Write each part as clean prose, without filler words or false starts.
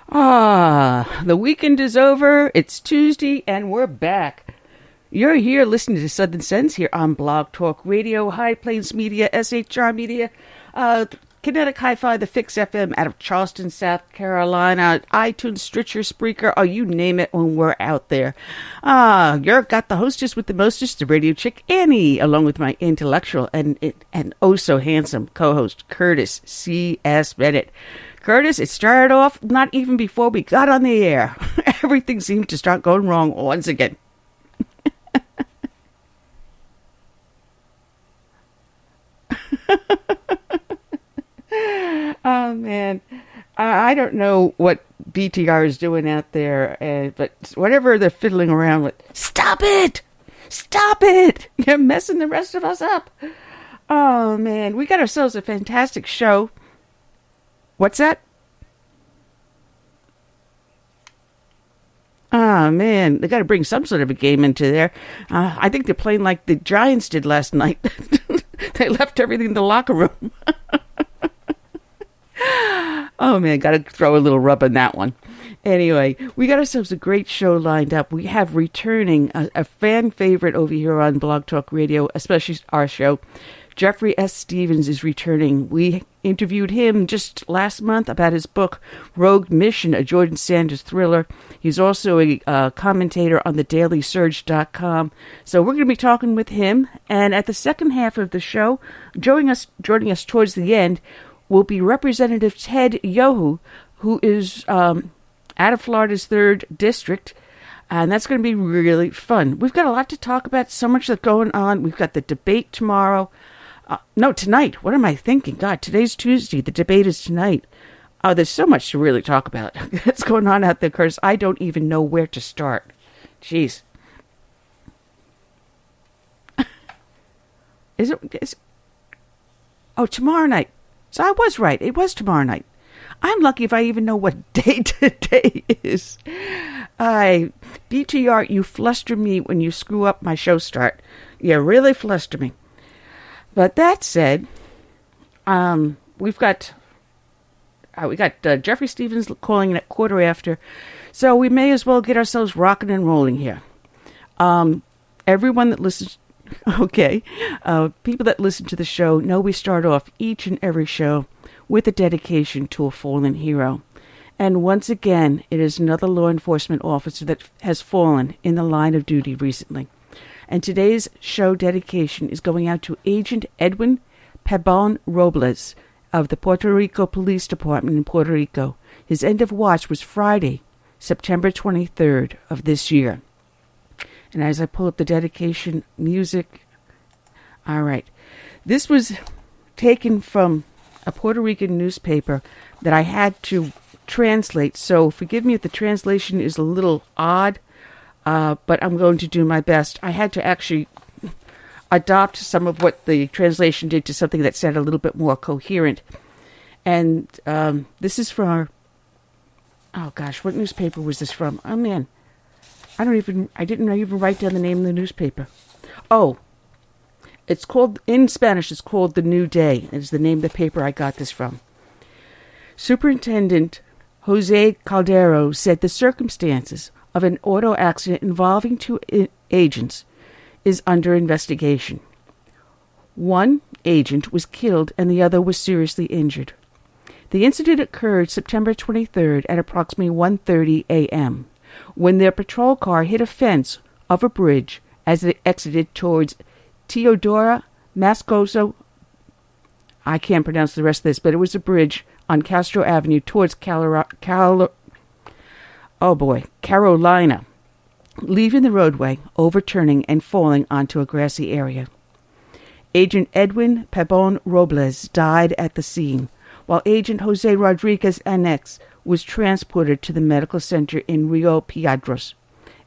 The weekend is over. It's Tuesday, and we're back. You're here listening to Southern Sense here on Blog Talk Radio, High Plains Media, SHR Media, Kinetic Hi-Fi, the Fix FM out of Charleston, South Carolina, iTunes, Stitcher, Spreaker, you name it when we're out there. You're got the hostess with the mostest, the radio chick, Annie, along with my intellectual and oh so handsome co-host, Curtis C.S. Bennett. Curtis, it started off not even before we got on the air. Everything seemed to start going wrong once again. Oh, man. I don't know what BTR is doing out there, but whatever they're fiddling around with, stop it! Stop it! You're messing the rest of us up. Oh, man. We got ourselves a fantastic show. What's that? Oh, man. They got to bring some sort of a game into there. I think they're playing like the Giants did last night. They left everything in the locker room. Oh, man. Got to throw a little rub on that one. Anyway, we got ourselves a great show lined up. We have returning a fan favorite over here on Blog Talk Radio, especially our show. Jeffrey S. Stevens is returning. We interviewed him just last month about his book, Rogue Mission, a Jordan Sanders thriller. He's also a commentator on thedailysurge.com. So we're going to be talking with him. And at the second half of the show, joining us towards the end, will be Representative Ted Yoho, who is out of Florida's 3rd District. And that's going to be really fun. We've got a lot to talk about, so much that's going on. We've got the debate tomorrow. No, tonight. What am I thinking? God, today's Tuesday. The debate is tonight. Oh, there's so much to really talk about. What's going on out there, Curtis? I don't even know where to start. Jeez. Is it? Oh, tomorrow night. So I was right. It was tomorrow night. I'm lucky if I even know what day today is. BTR, you fluster me when you screw up my show start. You really fluster me. But that said, we got Jeffrey Stevens calling in at 1:15, so we may as well get ourselves rocking and rolling here. Everyone that listens, people that listen to the show know we start off each and every show with a dedication to a fallen hero. And once again, it is another law enforcement officer that has fallen in the line of duty recently. And today's show dedication is going out to Agent Edwin Pabón-Robles of the Puerto Rico Police Department in Puerto Rico. His end of watch was Friday, September 23rd of this year. And as I pull up the dedication music, all right. This was taken from a Puerto Rican newspaper that I had to translate. So forgive me if the translation is a little odd. But I'm going to do my best. I had to actually adopt some of what the translation did to something that sounded a little bit more coherent. And this is from, what newspaper was this from? Oh, man. I didn't even write down the name of the newspaper. Oh, it's called, in Spanish, it's called The New Day. It's the name of the paper I got this from. Superintendent Jose Caldero said the circumstances of an auto accident involving 2 agents is under investigation. One agent was killed and the other was seriously injured. The incident occurred September 23rd at approximately 1:30 a.m. when their patrol car hit a fence of a bridge as it exited towards Teodora Moscoso. I can't pronounce the rest of this, but it was a bridge on Castro Avenue towards Carolina, leaving the roadway, overturning and falling onto a grassy area. Agent Edwin Pabón-Robles died at the scene, while Agent Jose Rodriguez Annex was transported to the medical center in Rio Piedras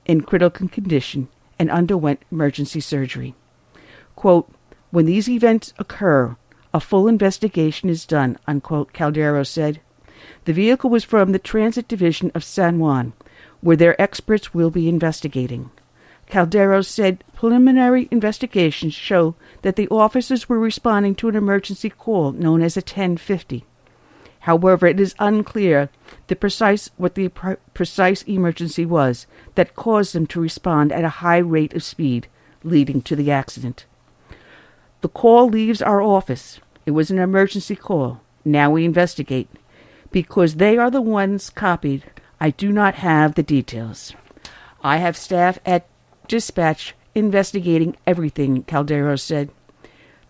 in critical condition and underwent emergency surgery. Quote, "When these events occur, a full investigation is done," unquote, Caldero said. The vehicle was from the Transit Division of San Juan, where their experts will be investigating. Caldero said preliminary investigations show that the officers were responding to an emergency call known as a 1050. However, it is unclear what the precise emergency was that caused them to respond at a high rate of speed, leading to the accident. The call leaves our office. It was an emergency call. Now we investigate. Because they are the ones copied, I do not have the details. I have staff at dispatch investigating everything, Caldero said.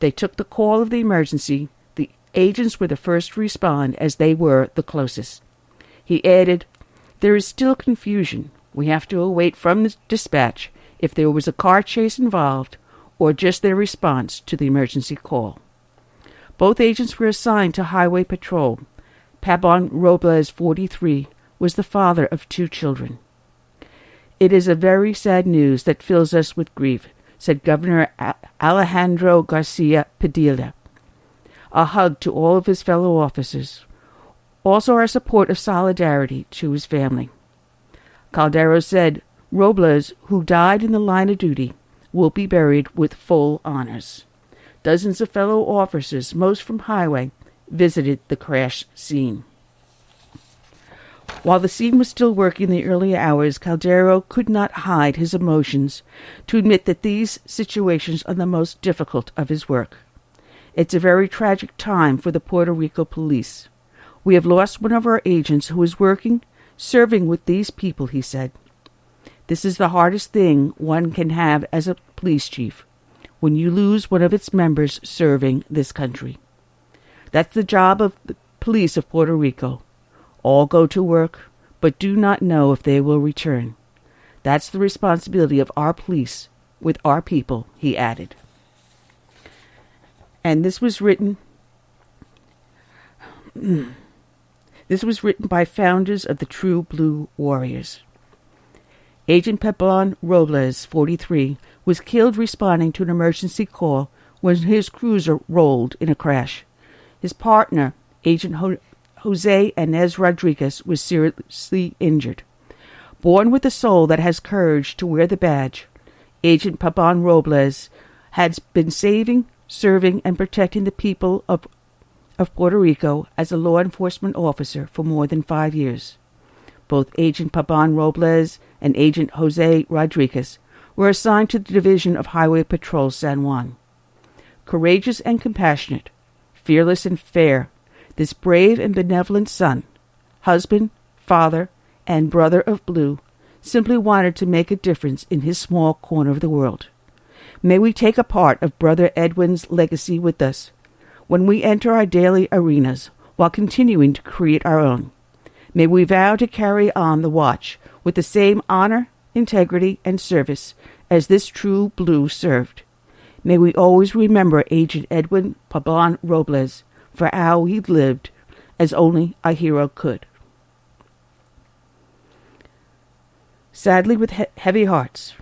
They took the call of the emergency. The agents were the first to respond as they were the closest. He added, there is still confusion. We have to await from the dispatch if there was a car chase involved or just their response to the emergency call. Both agents were assigned to Highway Patrol. Pabón-Robles, 43, was the father of 2 children. It is a very sad news that fills us with grief, said Governor Alejandro Garcia Padilla. A hug to all of his fellow officers. Also our support of solidarity to his family. Caldero said, Robles, who died in the line of duty, will be buried with full honors. Dozens of fellow officers, most from Highway, visited the crash scene. While the scene was still working in the early hours, Caldero could not hide his emotions to admit that these situations are the most difficult of his work. It's a very tragic time for the Puerto Rico police. We have lost one of our agents who is serving with these people, he said. This is the hardest thing one can have as a police chief, when you lose one of its members serving this country. That's the job of the police of Puerto Rico. All go to work, but do not know if they will return. That's the responsibility of our police with our people, he added. And this was written by founders of the True Blue Warriors. Agent Pabón-Robles, 43, was killed responding to an emergency call when his cruiser rolled in a crash. His partner, Agent Jose Inez Rodriguez, was seriously injured. Born with a soul that has courage to wear the badge, Agent Pabón-Robles has been saving, serving, and protecting the people of Puerto Rico as a law enforcement officer for more than 5 years. Both Agent Pabón-Robles and Agent Jose Rodriguez were assigned to the Division of Highway Patrol San Juan. Courageous and compassionate, fearless and fair, this brave and benevolent son, husband, father, and brother of Blue, simply wanted to make a difference in his small corner of the world. May we take a part of Brother Edwin's legacy with us when we enter our daily arenas while continuing to create our own. May we vow to carry on the watch with the same honor, integrity, and service as this True Blue served. May we always remember Agent Edwin Pabón-Robles for how he lived as only a hero could. Sadly, with heavy hearts,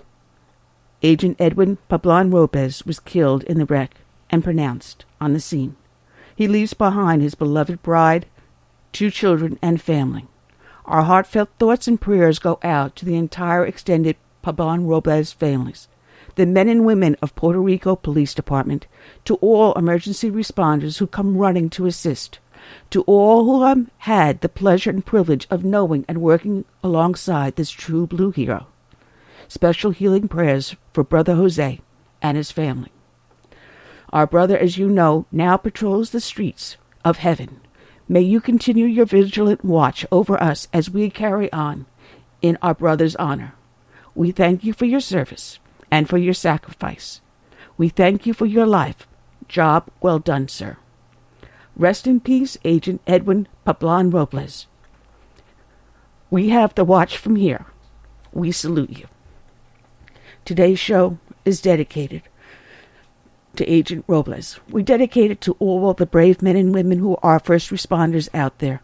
Agent Edwin Pabón-Robles was killed in the wreck and pronounced on the scene. He leaves behind his beloved bride, 2 children, and family. Our heartfelt thoughts and prayers go out to the entire extended Pabón-Robles families, the men and women of Puerto Rico Police Department, to all emergency responders who come running to assist, to all who have had the pleasure and privilege of knowing and working alongside this True Blue hero. Special healing prayers for Brother Jose and his family. Our brother, as you know, now patrols the streets of heaven. May you continue your vigilant watch over us as we carry on in our brother's honor. We thank you for your service and for your sacrifice. We thank you for your life. Job well done, sir. Rest in peace, Agent Edwin Pabón-Robles. We have the watch from here. We salute you. Today's show is dedicated to Agent Robles. We dedicate it to all the brave men and women who are first responders out there.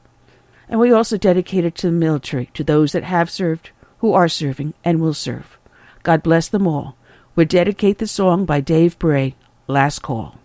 And we also dedicate it to the military, to those that have served, who are serving, and will serve. God bless them all. We dedicate the song by Dave Bray, Last Call.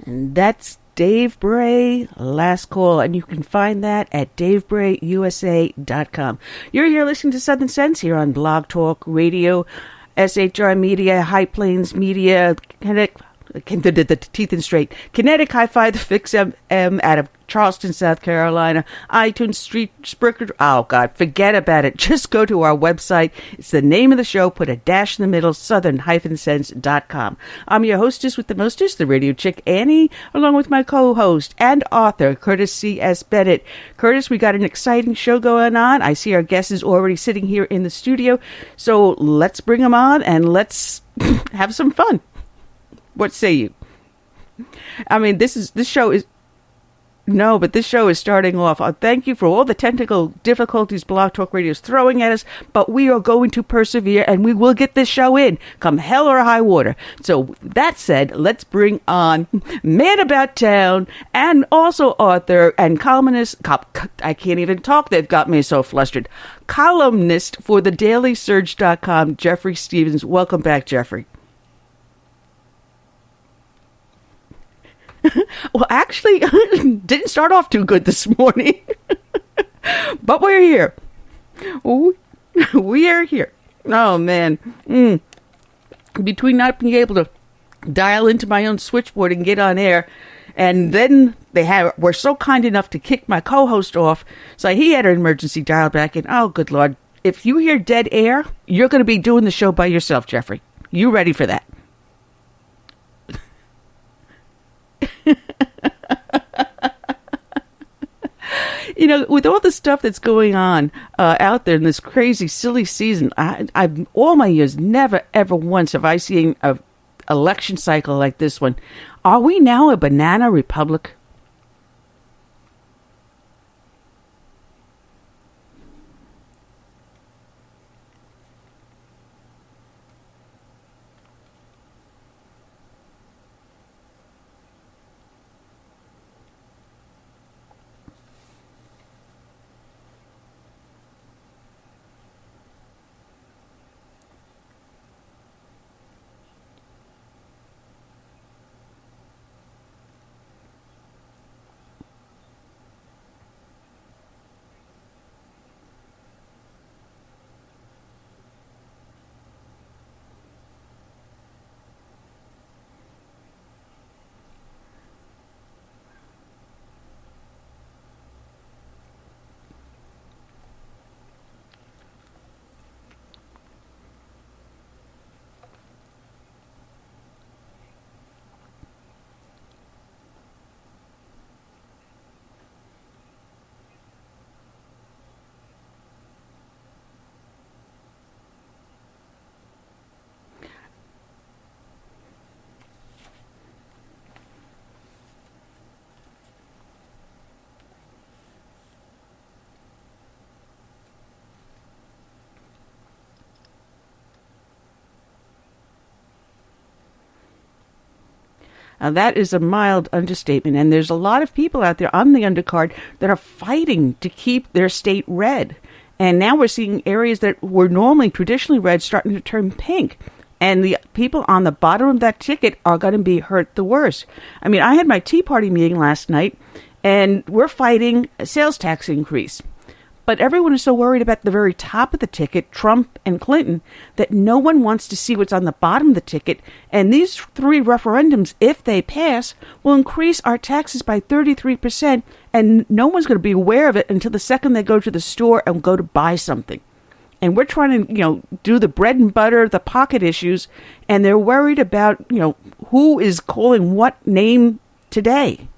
And that's Dave Bray, Last Call, and you can find that at davebrayusa.com. You're here listening to Southern Sense here on Blog Talk Radio, SHR Media, High Plains Media, Kinetic, the teeth and straight, Kinetic Hi-Fi, the Fix M out of Charleston, South Carolina, iTunes, Spreaker. Oh, God, forget about it. Just go to our website. It's the name of the show. Put a dash in the middle, southern-sense.com. I'm your hostess with the mostest, the radio chick Annie, along with my co-host and author, Curtis C.S. Bennett. Curtis, we got an exciting show going on. I see our guest is already sitting here in the studio. So let's bring him on and let's have some fun. What say you? I mean, this show is starting off. Thank you for all the technical difficulties Blog Talk Radio is throwing at us, but we are going to persevere and we will get this show in, come hell or high water. So that said, let's bring on Man About Town and also author and columnist. I can't even talk. They've got me so flustered. Columnist for thedailysurge.com, Jeffrey Stevens. Welcome back, Jeffrey. Well, actually, didn't start off too good this morning, but we're here. We are here. Oh, man. Between not being able to dial into my own switchboard and get on air, and then were so kind enough to kick my co-host off, so he had an emergency dial back in. Oh, good Lord. If you hear dead air, you're going to be doing the show by yourself, Jeffrey. You ready for that? You know, with all the stuff that's going on out there in this crazy, silly season, I've all my years, never, ever once have I seen an election cycle like this one. Are we now a banana republic? Now, that is a mild understatement, and there's a lot of people out there on the undercard that are fighting to keep their state red. And now we're seeing areas that were normally traditionally red starting to turn pink. And the people on the bottom of that ticket are going to be hurt the worst. I mean, I had my Tea Party meeting last night, and we're fighting a sales tax increase. But everyone is so worried about the very top of the ticket, Trump and Clinton, that no one wants to see what's on the bottom of the ticket. And these three referendums, if they pass, will increase our taxes by 33%. And no one's going to be aware of it until the second they go to the store and go to buy something. And we're trying to, do the bread and butter, the pocket issues. And they're worried about, who is calling what name today.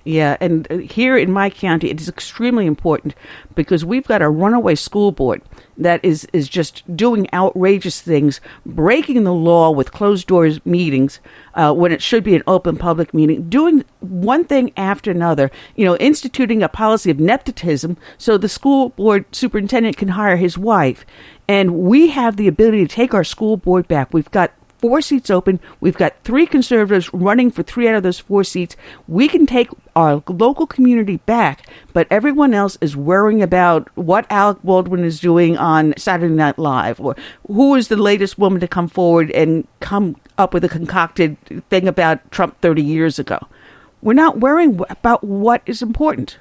Yeah, and here in my county, it is extremely important because we've got a runaway school board that is just doing outrageous things, breaking the law with closed doors meetings when it should be an open public meeting, doing one thing after another, instituting a policy of nepotism so the school board superintendent can hire his wife. And we have the ability to take our school board back. We've got 4 seats open. We've got 3 conservatives running for 3 out of those 4 seats. We can take our local community back, but everyone else is worrying about what Alec Baldwin is doing on Saturday Night Live, or who is the latest woman to come forward and come up with a concocted thing about Trump 30 years ago. We're not worrying about what is important.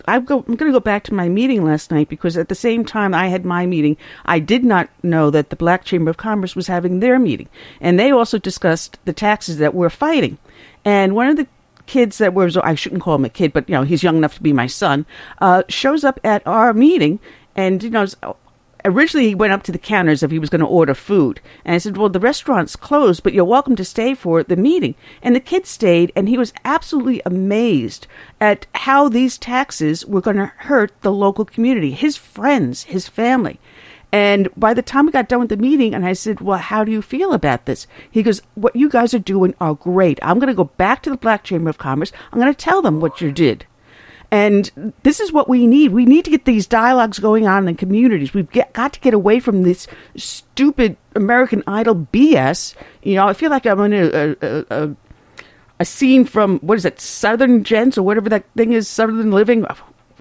I'm going to go back to my meeting last night because at the same time I had my meeting, I did not know that the Black Chamber of Commerce was having their meeting. And they also discussed the taxes that we're fighting. And one of the kids that was, I shouldn't call him a kid, but, he's young enough to be my son, shows up at our meeting and, originally he went up to the counter as if he was going to order food. And I said, well, the restaurant's closed, but you're welcome to stay for the meeting. And the kid stayed, and he was absolutely amazed at how these taxes were going to hurt the local community, his friends, his family. And by the time we got done with the meeting, and I said, well, how do you feel about this? He goes, what you guys are doing are great. I'm going to go back to the Black Chamber of Commerce. I'm going to tell them what you did. And this is what we need. We need to get these dialogues going on in communities. We've got to get away from this stupid American Idol BS. I feel like I'm in a scene from, what is it, Southern Gents or whatever that thing is, Southern Living,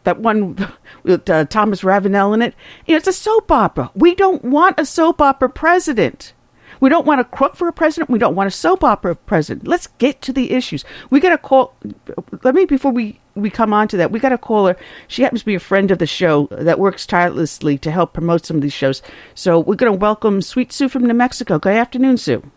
that one with Thomas Ravenel in it. It's a soap opera. We don't want a soap opera president. We don't want a crook for a president. We don't want a soap opera president. Let's get to the issues. We got to call. Before we come on to that, we got to call her. She happens to be a friend of the show that works tirelessly to help promote some of these shows. So we're going to welcome Sweet Sue from New Mexico. Good afternoon, Sue.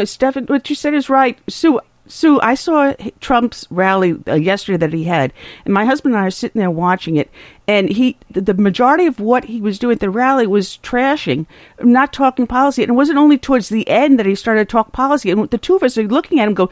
Stephan, what you said is right. Sue, I saw Trump's rally yesterday that he had, and my husband and I are sitting there watching it, and the majority of what he was doing at the rally was trashing, not talking policy, and it wasn't only towards the end that he started to talk policy, and the two of us are looking at him go,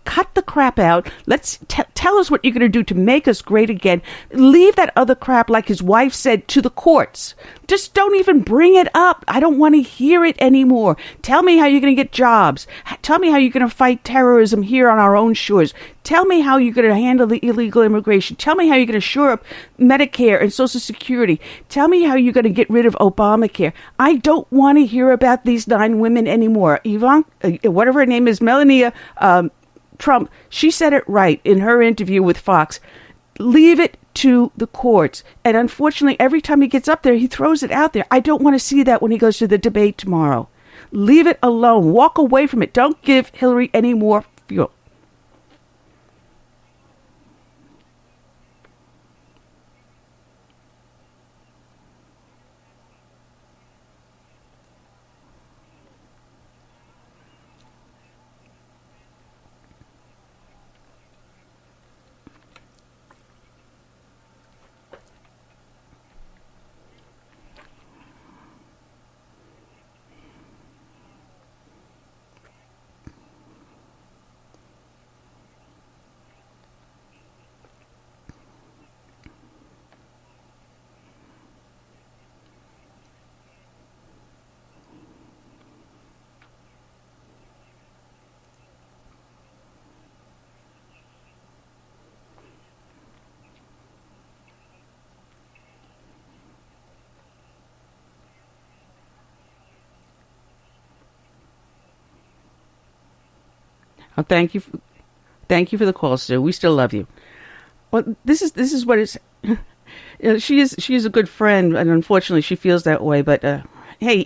cut the crap out. Let's tell us what you're going to do to make us great again. Leave that other crap, like his wife said, to the courts. Just don't even bring it up. I don't want to hear it anymore. Tell me how you're going to get jobs. Tell me how you're going to fight terrorism here on our own shores. Tell me how you're going to handle the illegal immigration. Tell me how you're going to shore up Medicare and Social Security. Tell me how you're going to get rid of Obamacare. I don't want to hear about these 9 women anymore. Yvonne, whatever her name is, Melania Trump, she said it right in her interview with Fox. Leave it to the courts. And unfortunately, every time he gets up there, he throws it out there. I don't want to see that when he goes to the debate tomorrow. Leave it alone. Walk away from it. Don't give Hillary any more fuel. Oh, thank you for the call, Sue. We still love you. Well, this is what it's. She is a good friend, and unfortunately, she feels that way. But hey,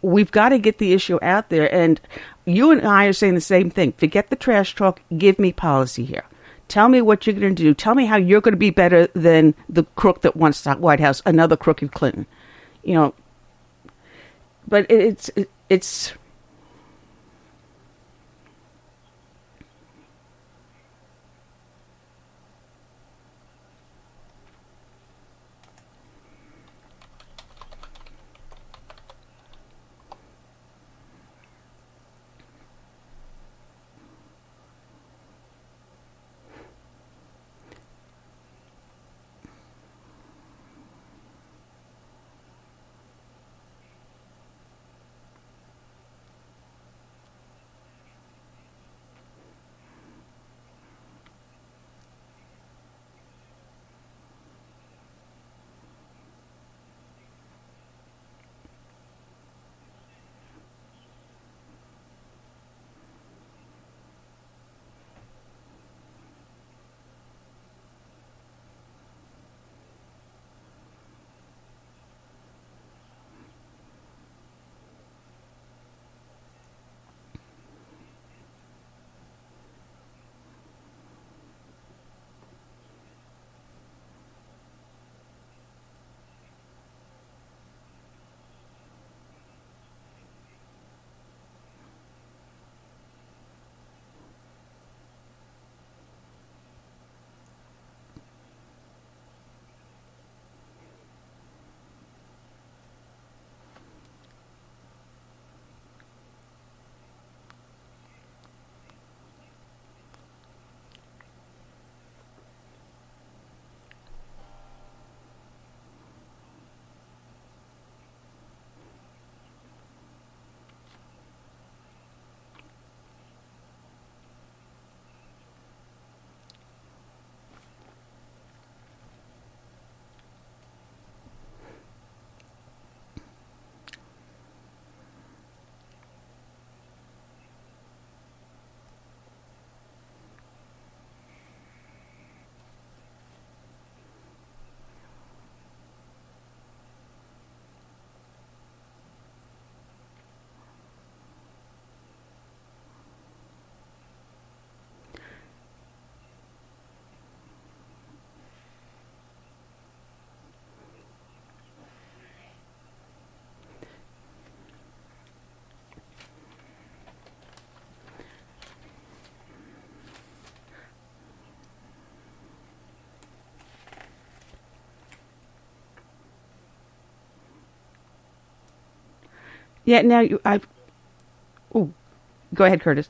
we've got to get the issue out there, and you and I are saying the same thing. Forget the trash talk. Give me policy here. Tell me what you're going to do. Tell me how you're going to be better than the crook that wants the White House, another crooked Clinton. But it's. Yeah, now oh, go ahead, Curtis.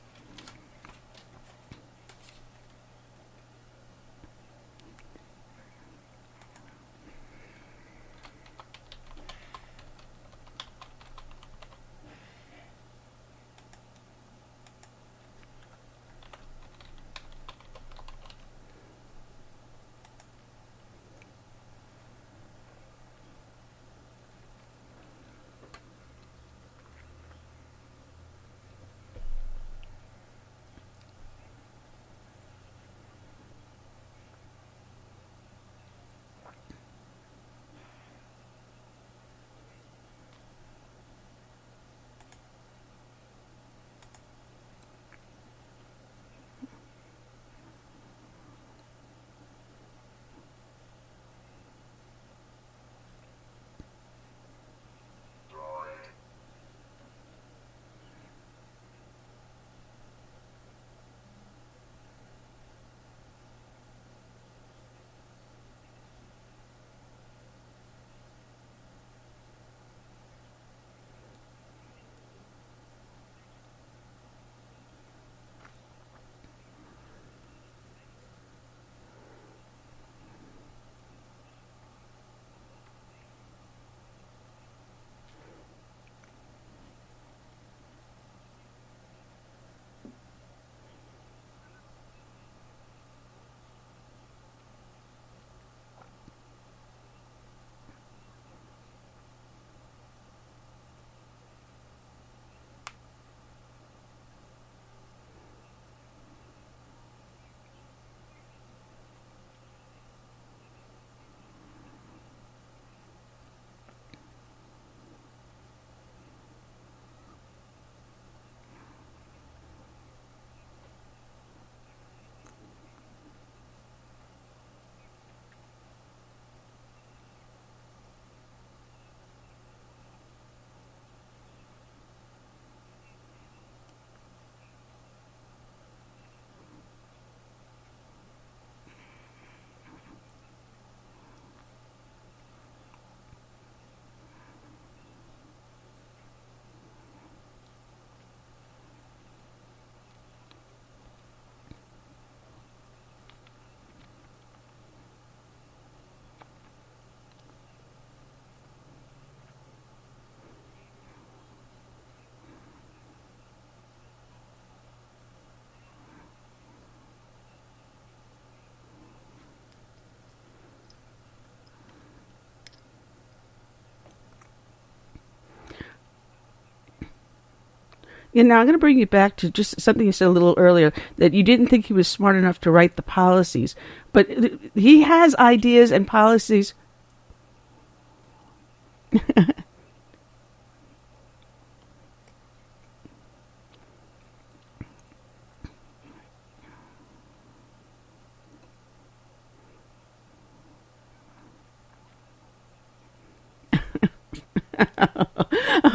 And now I'm going to bring you back to just something you said a little earlier, that you didn't think he was smart enough to write the policies. But he has ideas and policies.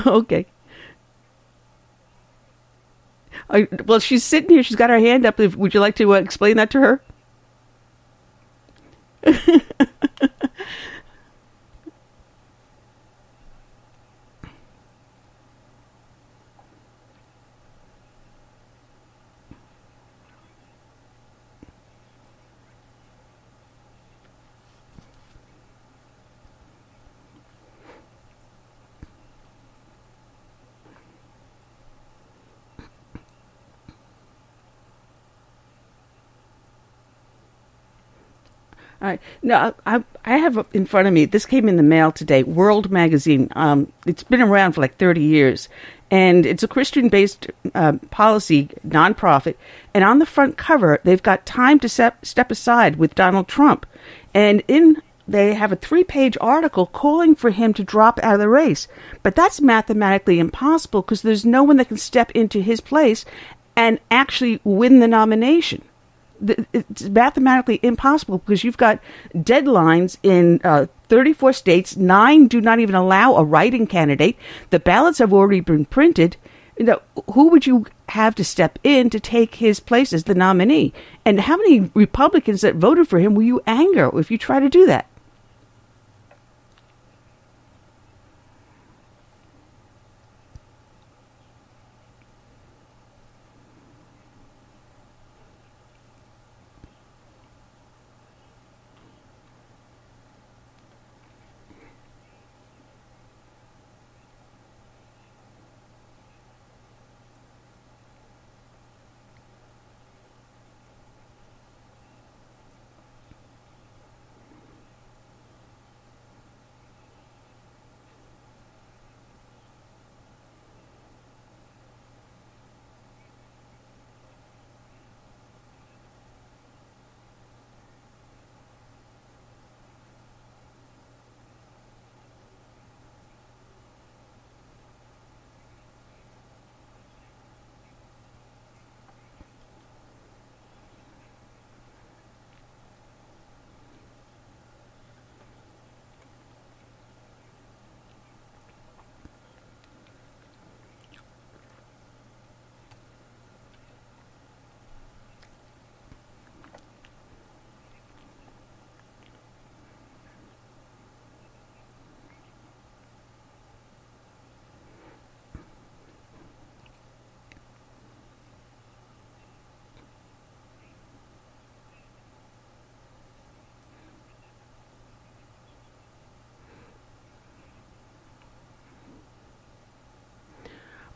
Okay. Well, she's sitting here. She's got her hand up. Would you like to explain that to her? All right. Now, I have in front of me, this came in the mail today, World Magazine. It's been around for like 30 years. And it's a Christian-based policy, nonprofit. And on the front cover, they've got time to step aside with Donald Trump. And they have a 3-page article calling for him to drop out of the race. But that's mathematically impossible because there's no one that can step into his place and actually win the nomination. It's mathematically impossible because you've got deadlines in 34 states. 9 do not even allow a writing candidate. The ballots have already been printed. Who would you have to step in to take his place as the nominee? And how many Republicans that voted for him will you anger if you try to do that?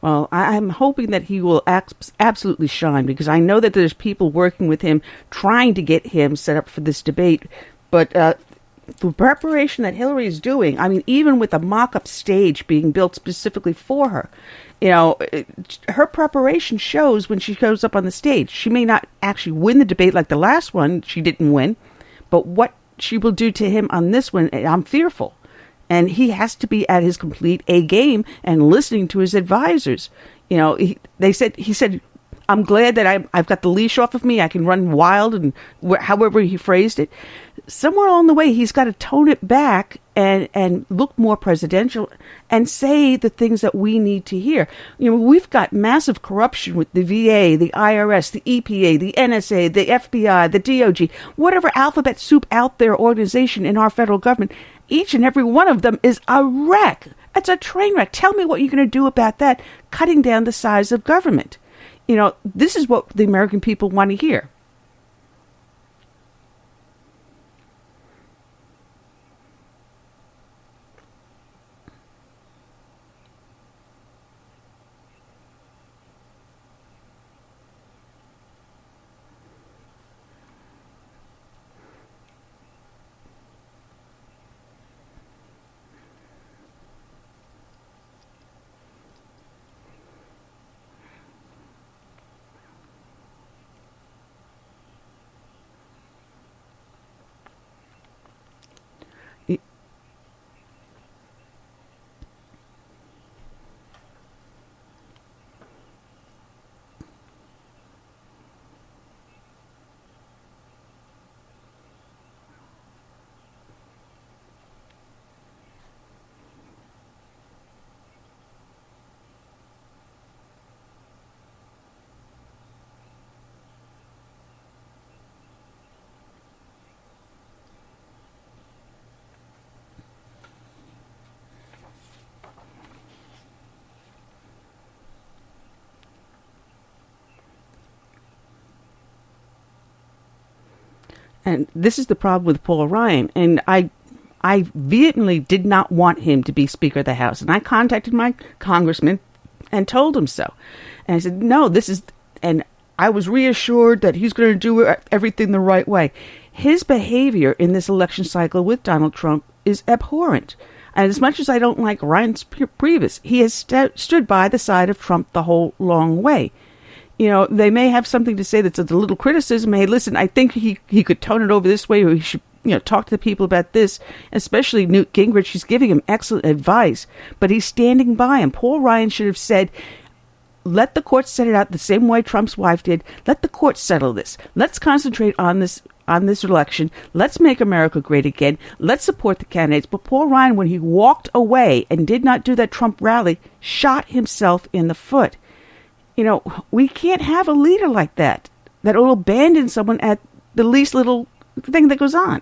Well, I'm hoping that he will absolutely shine, because I know that there's people working with him trying to get him set up for this debate. But the preparation that Hillary is doing, I mean, even with a mock-up stage being built specifically for her, her preparation shows when she goes up on the stage. She may not actually win the debate like the last one, she didn't win, but what she will do to him on this one, I'm fearful. And he has to be at his complete A game and listening to his advisors. He said, I'm glad that I've got the leash off of me. I can run wild, and however he phrased it. Somewhere along the way, he's got to tone it back and look more presidential and say the things that we need to hear. We've got massive corruption with the VA, the IRS, the EPA, the NSA, the FBI, the DOJ, whatever alphabet soup out there organization in our federal government. Each and every one of them is a wreck. It's a train wreck. Tell me what you're going to do about that, cutting down the size of government. This is what the American people want to hear. And this is the problem with Paul Ryan. And I vehemently did not want him to be Speaker of the House. And I contacted my congressman and told him so. And I said, no, and I was reassured that he's going to do everything the right way. His behavior in this election cycle with Donald Trump is abhorrent. And as much as I don't like Ryan's previous, he has stood by the side of Trump the whole long way. They may have something to say that's a little criticism. Hey, listen, I think he could tone it over this way, or he should, talk to the people about this, especially Newt Gingrich. He's giving him excellent advice, but he's standing by him. Paul Ryan should have said, let the courts set it out the same way Trump's wife did. Let the courts settle this. Let's concentrate on this election. Let's make America great again. Let's support the candidates. But Paul Ryan, when he walked away and did not do that Trump rally, shot himself in the foot. We can't have a leader like that will abandon someone at the least little thing that goes on.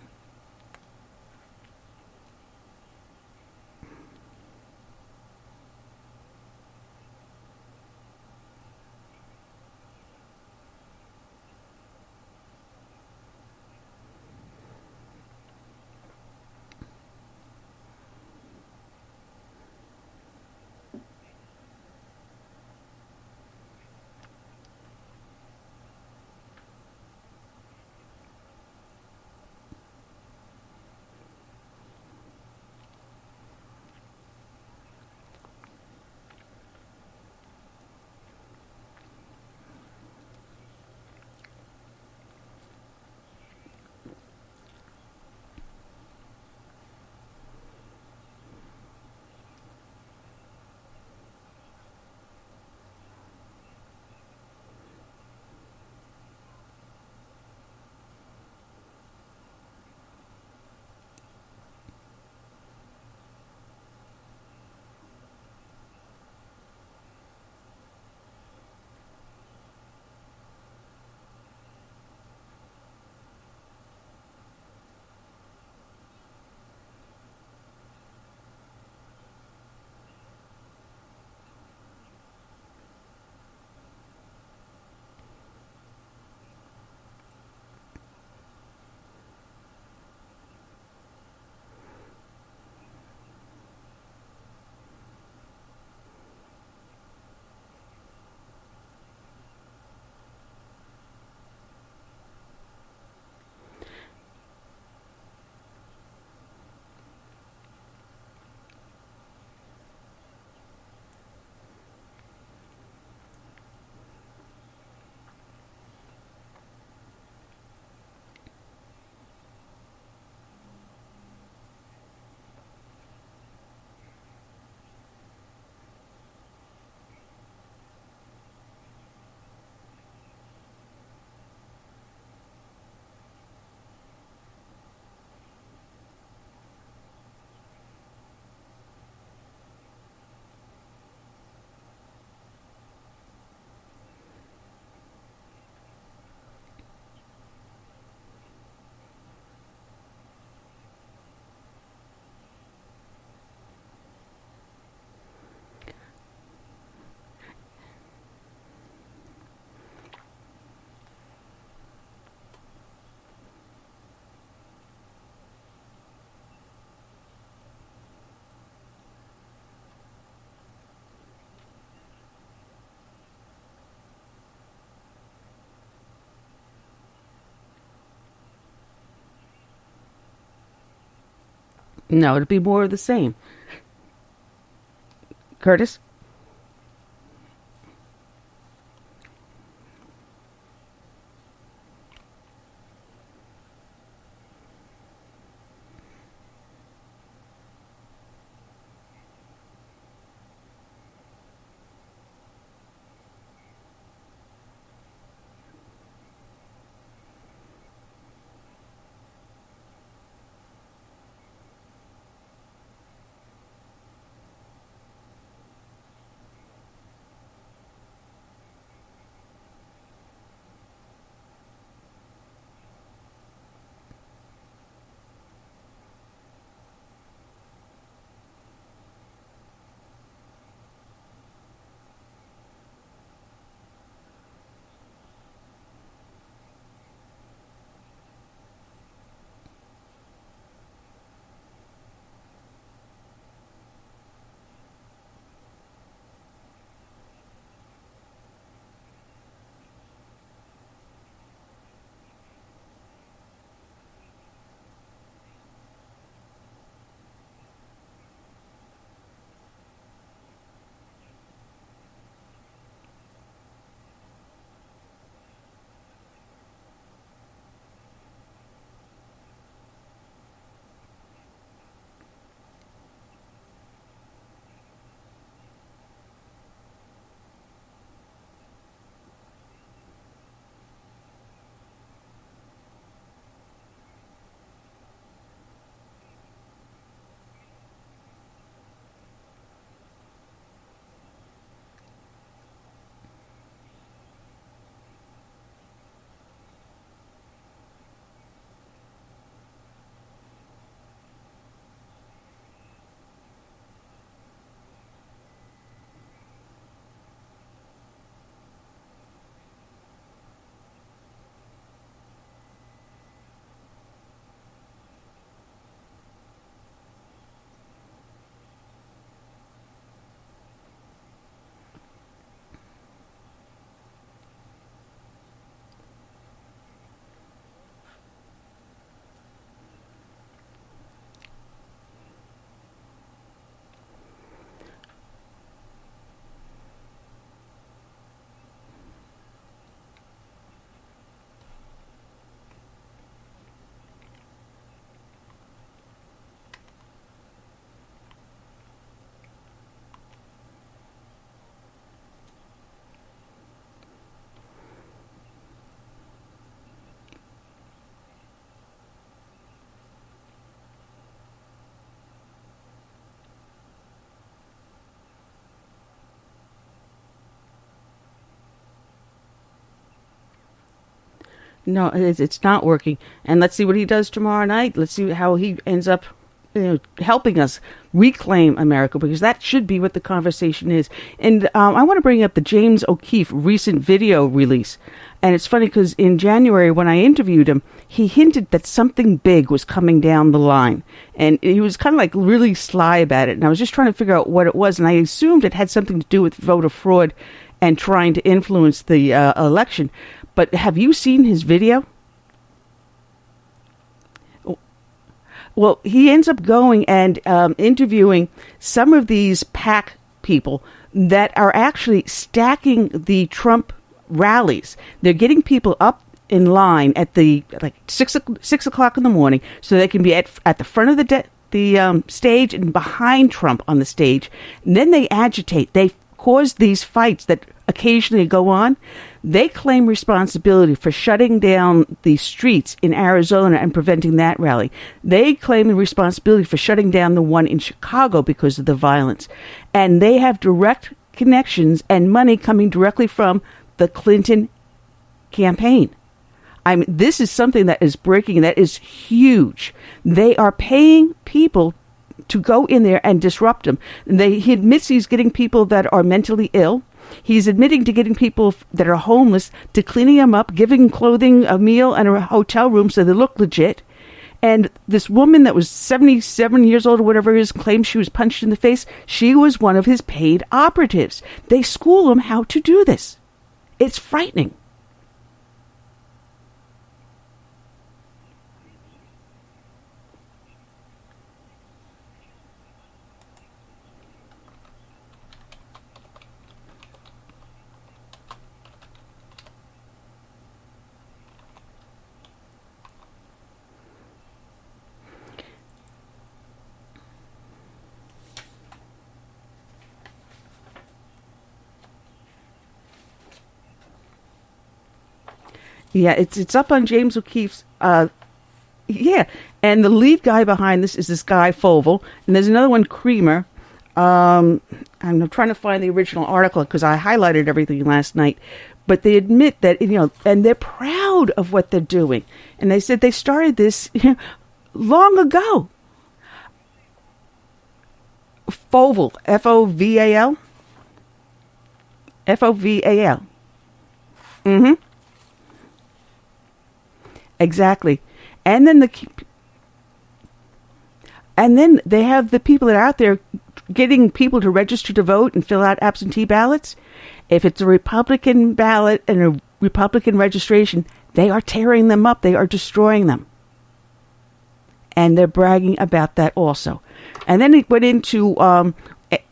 No, it'd be more of the same. Curtis? No, it's not working. And let's see what he does tomorrow night. Let's see how he ends up helping us reclaim America, because that should be what the conversation is. And I want to bring up the James O'Keefe recent video release. And it's funny because in January, when I interviewed him, he hinted that something big was coming down the line. And he was kind of like really sly about it. And I was just trying to figure out what it was. And I assumed it had something to do with voter fraud and trying to influence the election. But have you seen his video? Well, he ends up going and interviewing some of these PAC people that are actually stacking the Trump rallies. They're getting people up in line at the 6 o'clock in the morning so they can be at the front of the stage and behind Trump on the stage. And then they agitate. They cause these fights that occasionally go on. They claim responsibility for shutting down the streets in Arizona and preventing that rally. They claim the responsibility for shutting down the one in Chicago because of the violence. And they have direct connections and money coming directly from the Clinton campaign. I mean, this is something that is breaking, that is huge. They are paying people to go in there and disrupt them. He admits he's getting people that are mentally ill. He's admitting to getting people that are homeless, to cleaning them up, giving clothing, a meal, and a hotel room so they look legit. And this woman that was 77 years old or whatever it is, claims she was punched in the face. She was one of his paid operatives. They school them how to do this. It's frightening. Yeah, it's up on James O'Keefe's. Yeah, and the lead guy behind this is this guy Fovel, and there's another one, Creamer. I'm trying to find the original article because I highlighted everything last night. But they admit that, and they're proud of what they're doing. And they said they started this long ago. Foval, Foval. Foval. Mm-hmm. Exactly. And then they have the people that are out there getting people to register to vote and fill out absentee ballots. If it's a Republican ballot and a Republican registration, they are tearing them up. They are destroying them. And they're bragging about that also. And then it went into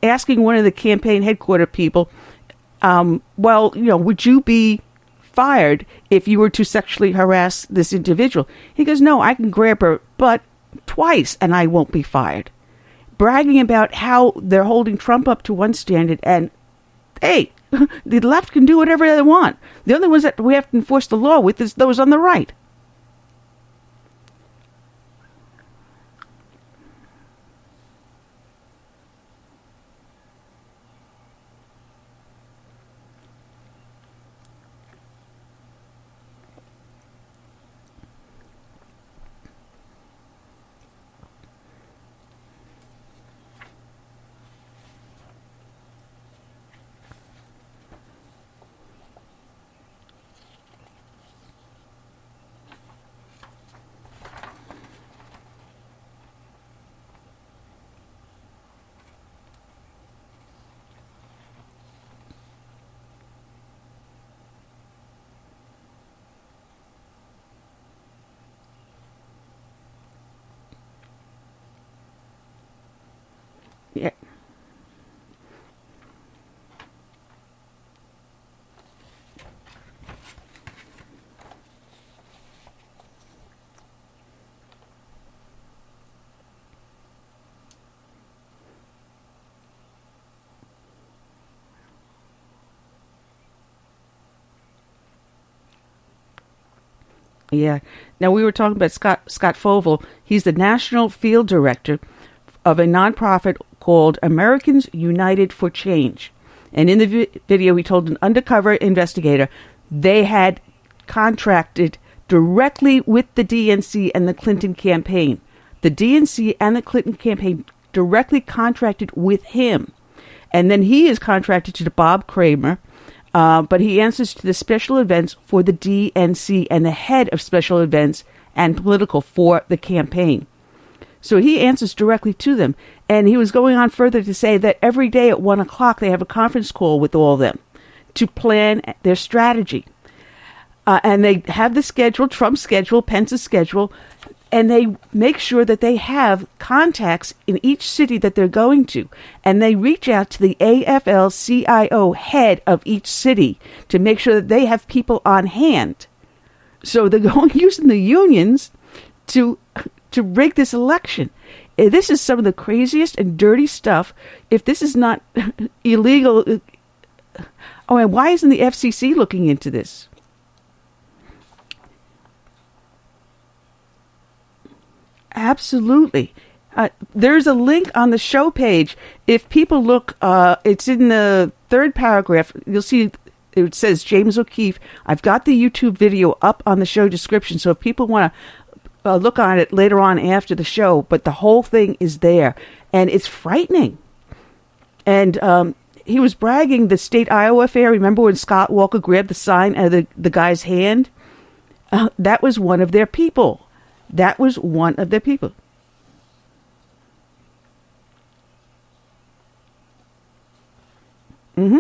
asking one of the campaign headquarter people, would you be fired if you were to sexually harass this individual? He goes, no, I can grab her butt twice and I won't be fired. Bragging about how they're holding Trump up to one standard, and hey, the left can do whatever they want. The only ones that we have to enforce the law with is those on the right. Yeah. Yeah. Now, we were talking about Scott Fovel. He's the national field director of a nonprofit called Americans United for Change. And in the video, he told an undercover investigator they had contracted directly with the DNC and the Clinton campaign. The DNC and the Clinton campaign directly contracted with him. And then he is contracted to Bob Kramer, but he answers to the special events for the DNC and the head of special events and political for the campaign. So he answers directly to them. And he was going on further to say that every day at 1 o'clock, they have a conference call with all of them to plan their strategy. And they have the schedule, Trump's schedule, Pence's schedule, and they make sure that they have contacts in each city that they're going to. And they reach out to the AFL-CIO head of each city to make sure that they have people on hand. So they're going using the unions to rig this election. This is some of the craziest and dirty stuff. If this is not illegal, and why isn't the FCC looking into this? Absolutely. There's a link on the show page. If people look, it's in the third paragraph. You'll see it says James O'Keefe. I've got the YouTube video up on the show description. So if people want to look on it later on after the show, but the whole thing is there, and it's frightening. And he was bragging the state Iowa fair. Remember when Scott Walker grabbed the sign out of the guy's hand? That was one of their people. That was one of their people. Mm-hmm.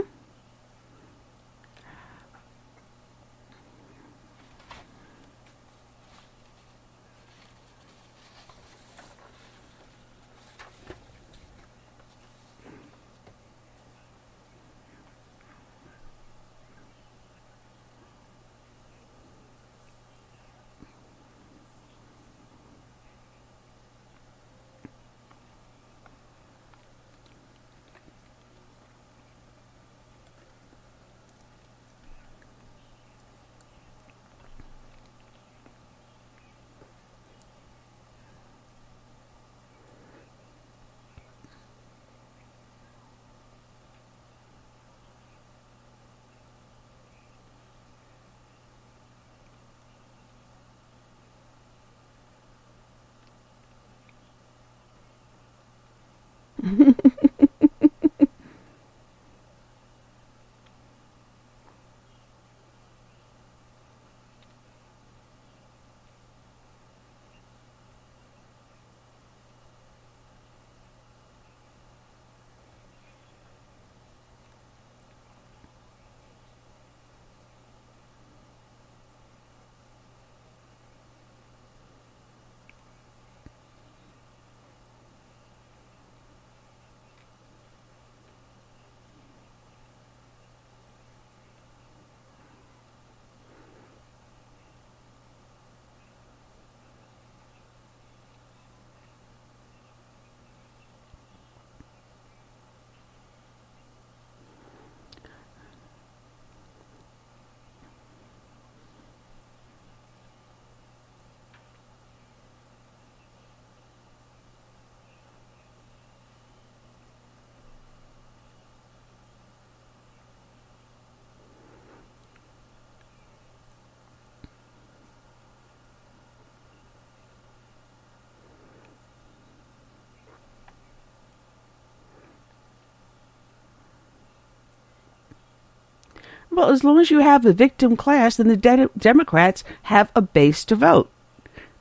Well, as long as you have the victim class, then the Democrats have a base to vote.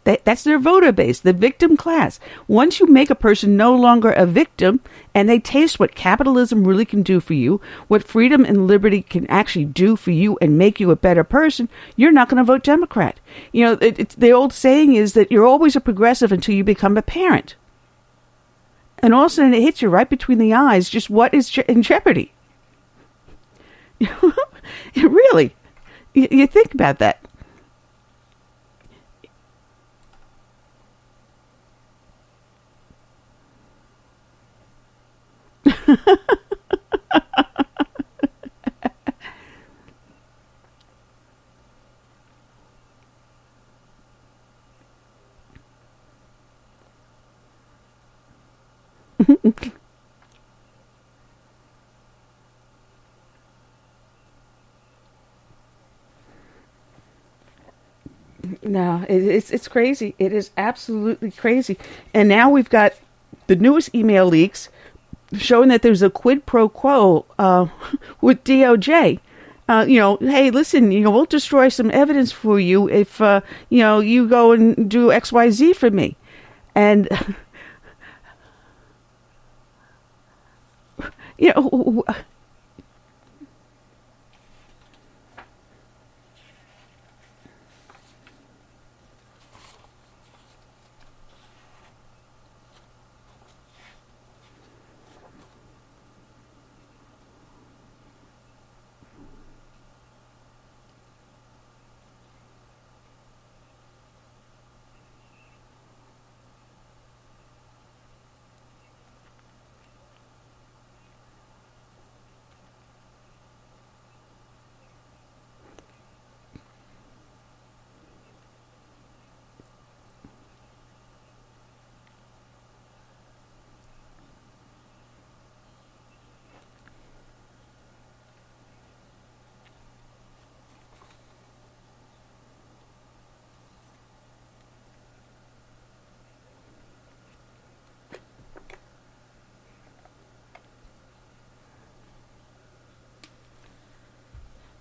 That's their voter base, the victim class. Once you make a person no longer a victim and they taste what capitalism really can do for you, what freedom and liberty can actually do for you and make you a better person, you're not going to vote Democrat. You know, the old saying is that you're always a progressive until you become a parent. And all of a sudden it hits you right between the eyes, just what is in jeopardy. Really, you think about that. No, it's crazy. It is absolutely crazy. And now we've got the newest email leaks showing that there's a quid pro quo with DOJ. Hey, listen, we'll destroy some evidence for you if, you go and do XYZ for me. And, you know,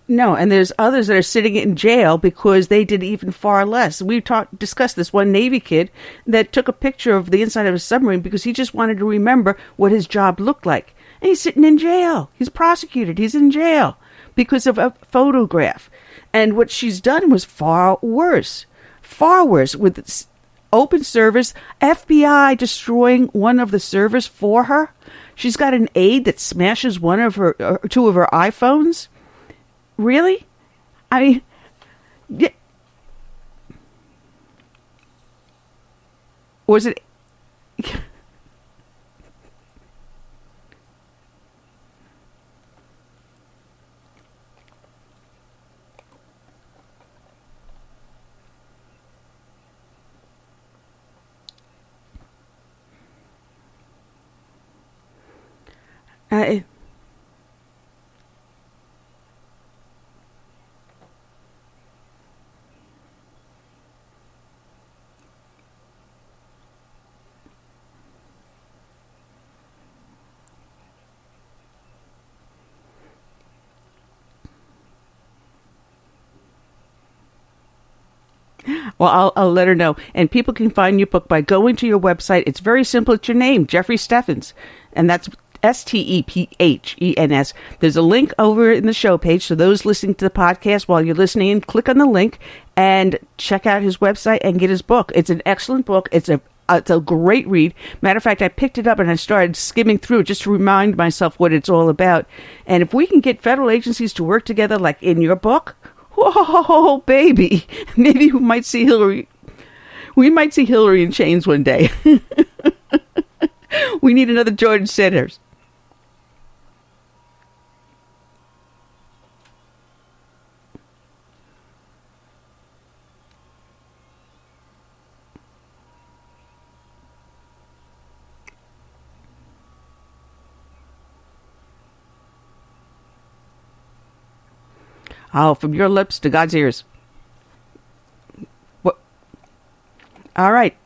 no, and there's others that are sitting in jail because they did even far less. We discussed this one Navy kid that took a picture of the inside of a submarine because he just wanted to remember what his job looked like. And he's sitting in jail. He's prosecuted. He's in jail because of a photograph. And what she's done was far worse with open service, FBI destroying one of the servers for her. She's got an aide that smashes one of her, two of her iPhones. Really? I mean, yeah. Was it? I, Well, I'll let her know. And people can find your book by going to your website. It's very simple. It's your name, Jeffrey Steffens. And that's Stephens. There's a link over in the show page. So those listening to the podcast while you're listening, click on the link and check out his website and get his book. It's an excellent book. It's a great read. Matter of fact, I picked it up and I started skimming through it just to remind myself what it's all about. And if we can get federal agencies to work together like in your book, whoa, baby, maybe we might see Hillary. We might see Hillary in chains one day. We need another George Sanders. Oh, from your lips to God's ears. What? All right.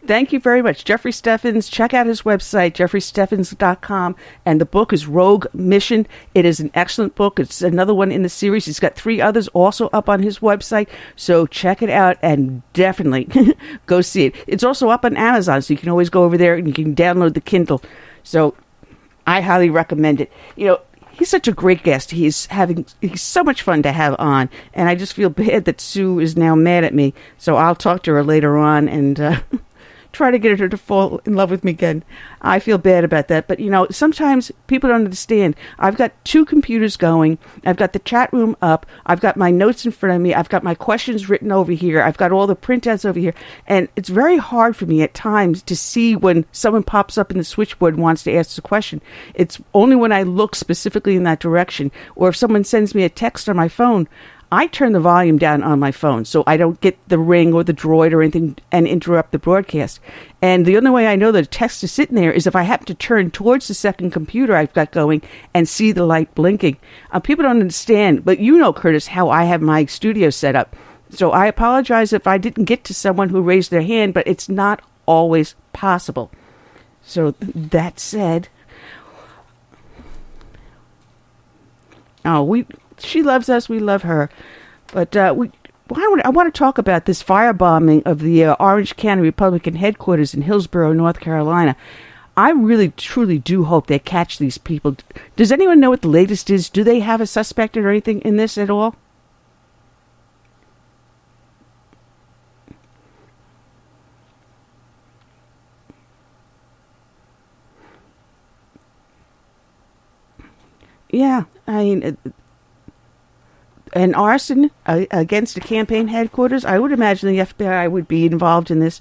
Thank you very much. Jeffrey Steffens. Check out his website, jeffreysteffens.com. And the book is Rogue Mission. It is an excellent book. It's another one in the series. He's got 3 others also up on his website. So check it out and definitely go see it. It's also up on Amazon, so you can always go over there and you can download the Kindle. So I highly recommend it. You know, he's such a great guest. He's so much fun to have on. And I just feel bad that Sue is now mad at me. So I'll talk to her later on and try to get her to fall in love with me again. I feel bad about that. But, you know, sometimes people don't understand. I've got 2 computers going. I've got the chat room up. I've got my notes in front of me. I've got my questions written over here. I've got all the printouts over here. And it's very hard for me at times to see when someone pops up in the switchboard and wants to ask a question. It's only when I look specifically in that direction. Or if someone sends me a text on my phone, I turn the volume down on my phone so I don't get the ring or the droid or anything and interrupt the broadcast. And the only way I know that a text is sitting there is if I happen to turn towards the second computer I've got going and see the light blinking. People don't understand, but you know, Curtis, how I have my studio set up. So I apologize if I didn't get to someone who raised their hand, but it's not always possible. So that said, she loves us. We love her. But I want to talk about this firebombing of the Orange County Republican headquarters in Hillsborough, North Carolina. I really, truly do hope they catch these people. Does anyone know what the latest is? Do they have a suspect or anything in this at all? Yeah, I mean, an arson against a campaign headquarters. I would imagine the FBI would be involved in this.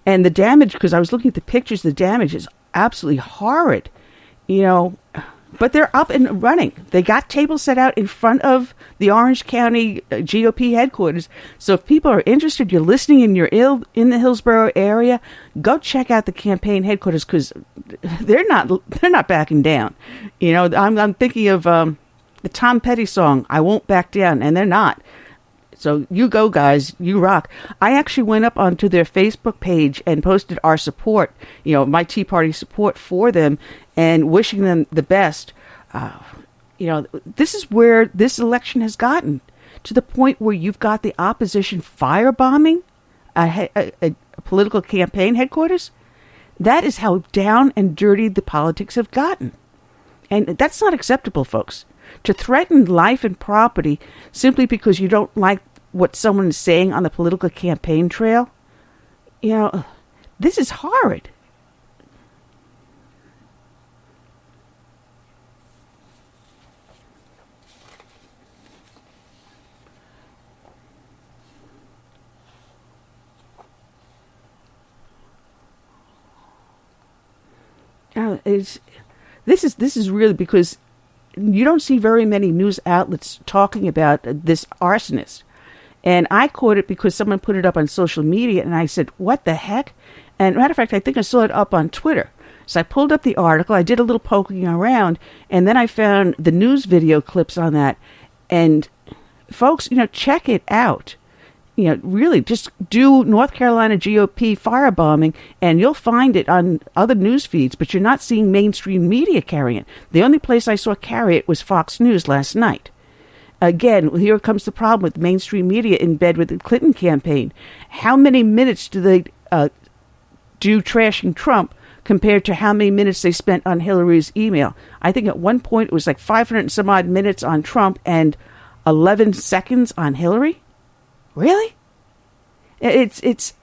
And the damage, because I was looking at the pictures, the damage is absolutely horrid, you know. But they're up and running. They got tables set out in front of the Orange County GOP headquarters. So if people are interested, you're listening and you're in the Hillsborough area, go check out the campaign headquarters because they're not backing down. You know, I'm thinking of the Tom Petty song, "I Won't Back Down," and they're not. So you go, guys. You rock. I actually went up onto their Facebook page and posted our support, you know, my Tea Party support for them and wishing them the best. You know, this is where this election has gotten, to the point where you've got the opposition firebombing a political campaign headquarters. That is how down and dirty the politics have gotten. And that's not acceptable, folks. To threaten life and property simply because you don't like what someone is saying on the political campaign trail, you know, this is horrid. This is really because you don't see very many news outlets talking about this arsonist. And I caught it because someone put it up on social media, and I said, what the heck? And matter of fact, I think I saw it up on Twitter. So I pulled up the article, I did a little poking around, and then I found the news video clips on that. And folks, you know, check it out. You know, really, just do North Carolina GOP firebombing, and you'll find it on other news feeds, but you're not seeing mainstream media carrying it. The only place I saw carry it was Fox News last night. Again, here comes the problem with mainstream media in bed with the Clinton campaign. How many minutes do they do trashing Trump compared to how many minutes they spent on Hillary's email? I think at one point it was like 500 and some odd minutes on Trump and 11 seconds on Hillary. Really? It's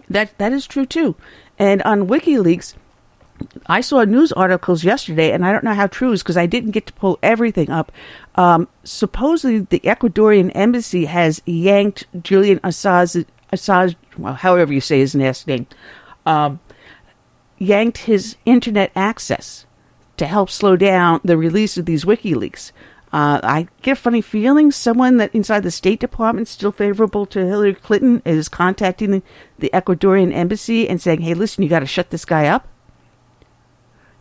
that is true too. And on WikiLeaks, I saw news articles yesterday, and I don't know how true it is because I didn't get to pull everything up. Supposedly, the Ecuadorian embassy has yanked Julian Assange, well, however you say his last name, yanked his internet access to help slow down the release of these WikiLeaks. I get a funny feeling someone that inside the State Department still favorable to Hillary Clinton is contacting the Ecuadorian embassy and saying, hey, listen, you got to shut this guy up.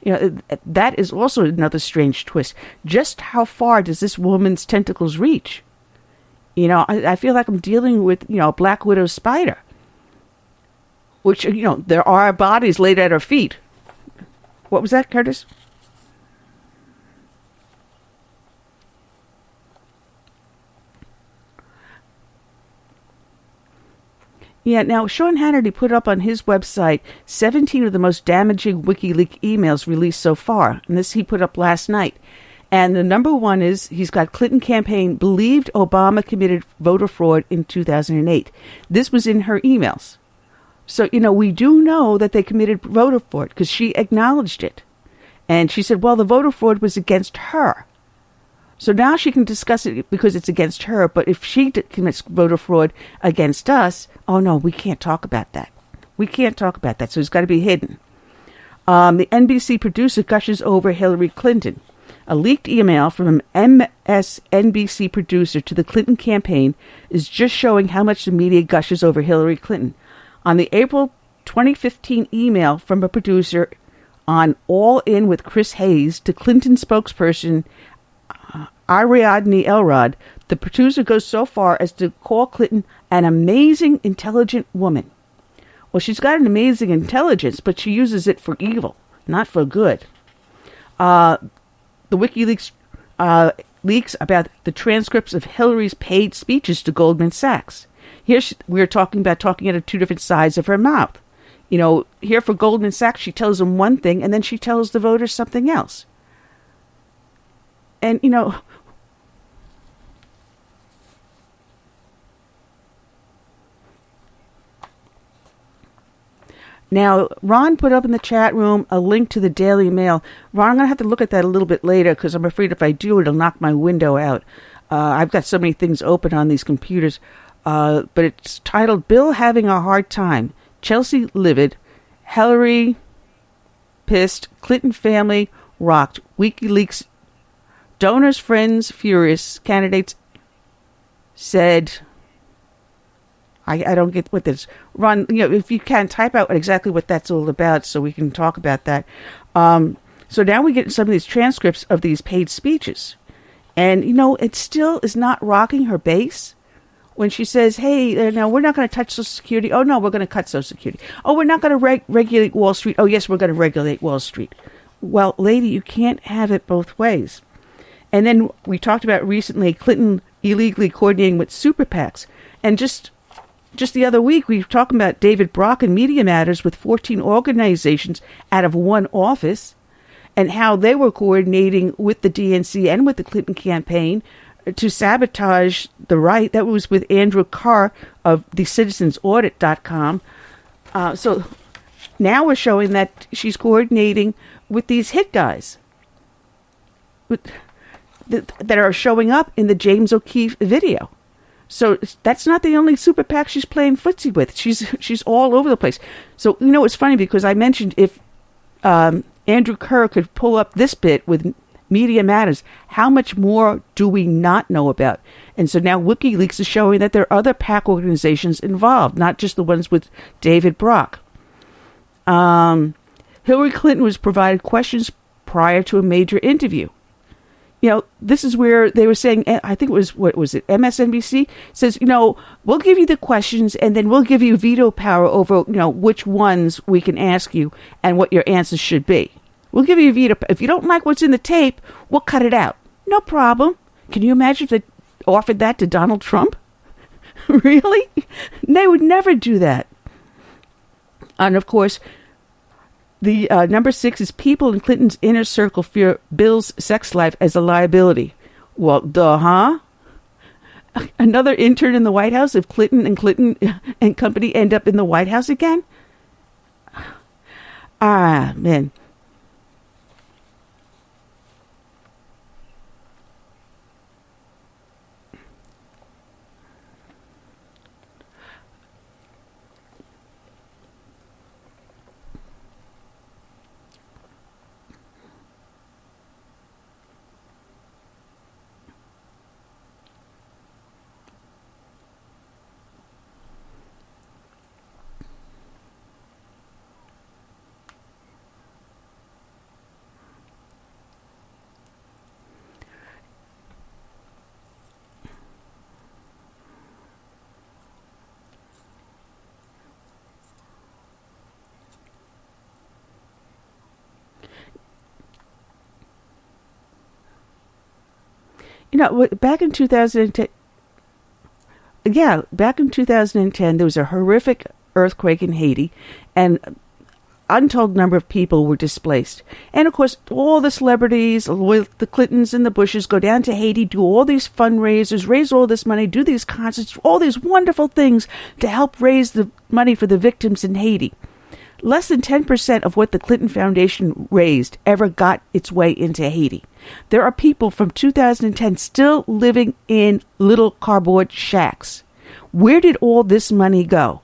You know, that is also another strange twist. Just how far does this woman's tentacles reach? You know, I feel like I'm dealing with, a Black Widow spider. Which, there are bodies laid at her feet. What was that, Curtis? Yeah, now Sean Hannity put up on his website 17 of the most damaging WikiLeaks emails released so far. And this he put up last night. And the number one is he's got Clinton campaign believed Obama committed voter fraud in 2008. This was in her emails. So, we do know that they committed voter fraud because she acknowledged it. And she said, well, the voter fraud was against her. So now she can discuss it because it's against her. But if she commits voter fraud against us, oh, no, we can't talk about that. We can't talk about that. So it's got to be hidden. The NBC producer gushes over Hillary Clinton. A leaked email from an MSNBC producer to the Clinton campaign is just showing how much the media gushes over Hillary Clinton. On the April 2015 email from a producer on All In with Chris Hayes to Clinton spokesperson Ariadne Elrod, the producer goes so far as to call Clinton an amazing, intelligent woman. Well, she's got an amazing intelligence, but she uses it for evil, not for good. The WikiLeaks leaks about the transcripts of Hillary's paid speeches to Goldman Sachs. Here we're talking out of two different sides of her mouth. Here for Goldman Sachs, she tells them one thing, and then she tells the voters something else. And, now, Ron put up in the chat room a link to the Daily Mail. Ron, I'm going to have to look at that a little bit later because I'm afraid if I do, it'll knock my window out. I've got so many things open on these computers. But it's titled, Bill Having a Hard Time. Chelsea Livid. Hillary Pissed. Clinton Family Rocked. WikiLeaks Donors, Friends Furious. Candidates said... I don't get what this... Ron, if you can, type out exactly what that's all about so we can talk about that. So now we get some of these transcripts of these paid speeches. And, it still is not rocking her base when she says, hey, no, we're not going to touch Social Security. Oh, no, we're going to cut Social Security. Oh, we're not going to regulate Wall Street. Oh, yes, we're going to regulate Wall Street. Well, lady, you can't have it both ways. And then we talked about recently Clinton illegally coordinating with super PACs. And just the other week, we were talking about David Brock and Media Matters with 14 organizations out of one office and how they were coordinating with the DNC and with the Clinton campaign to sabotage the right. That was with Andrew Carr of the citizensaudit.com. So now we're showing that she's coordinating with these hit guys that are showing up in the James O'Keefe video. So that's not the only super PAC she's playing footsie with. She's all over the place. So, it's funny because I mentioned if Andrew Kerr could pull up this bit with Media Matters, how much more do we not know about? And so now WikiLeaks is showing that there are other PAC organizations involved, not just the ones with David Brock. Hillary Clinton was provided questions prior to a major interview. This is where they were saying, I think it was, what was it, MSNBC says, we'll give you the questions and then we'll give you veto power over, which ones we can ask you and what your answers should be. We'll give you a veto. If you don't like what's in the tape, we'll cut it out. No problem. Can you imagine if they offered that to Donald Trump? Really? They would never do that. And of course, the number 6 is people in Clinton's inner circle fear Bill's sex life as a liability. Well, duh, huh? Another intern in the White House if Clinton and company end up in the White House again? Ah, man. Back in 2010, back in 2010, there was a horrific earthquake in Haiti, and untold number of people were displaced. And of course, all the celebrities, the Clintons and the Bushes, go down to Haiti, do all these fundraisers, raise all this money, do these concerts, all these wonderful things to help raise the money for the victims in Haiti. Less than 10% of what the Clinton Foundation raised ever got its way into Haiti. There are people from 2010 still living in little cardboard shacks. Where did all this money go?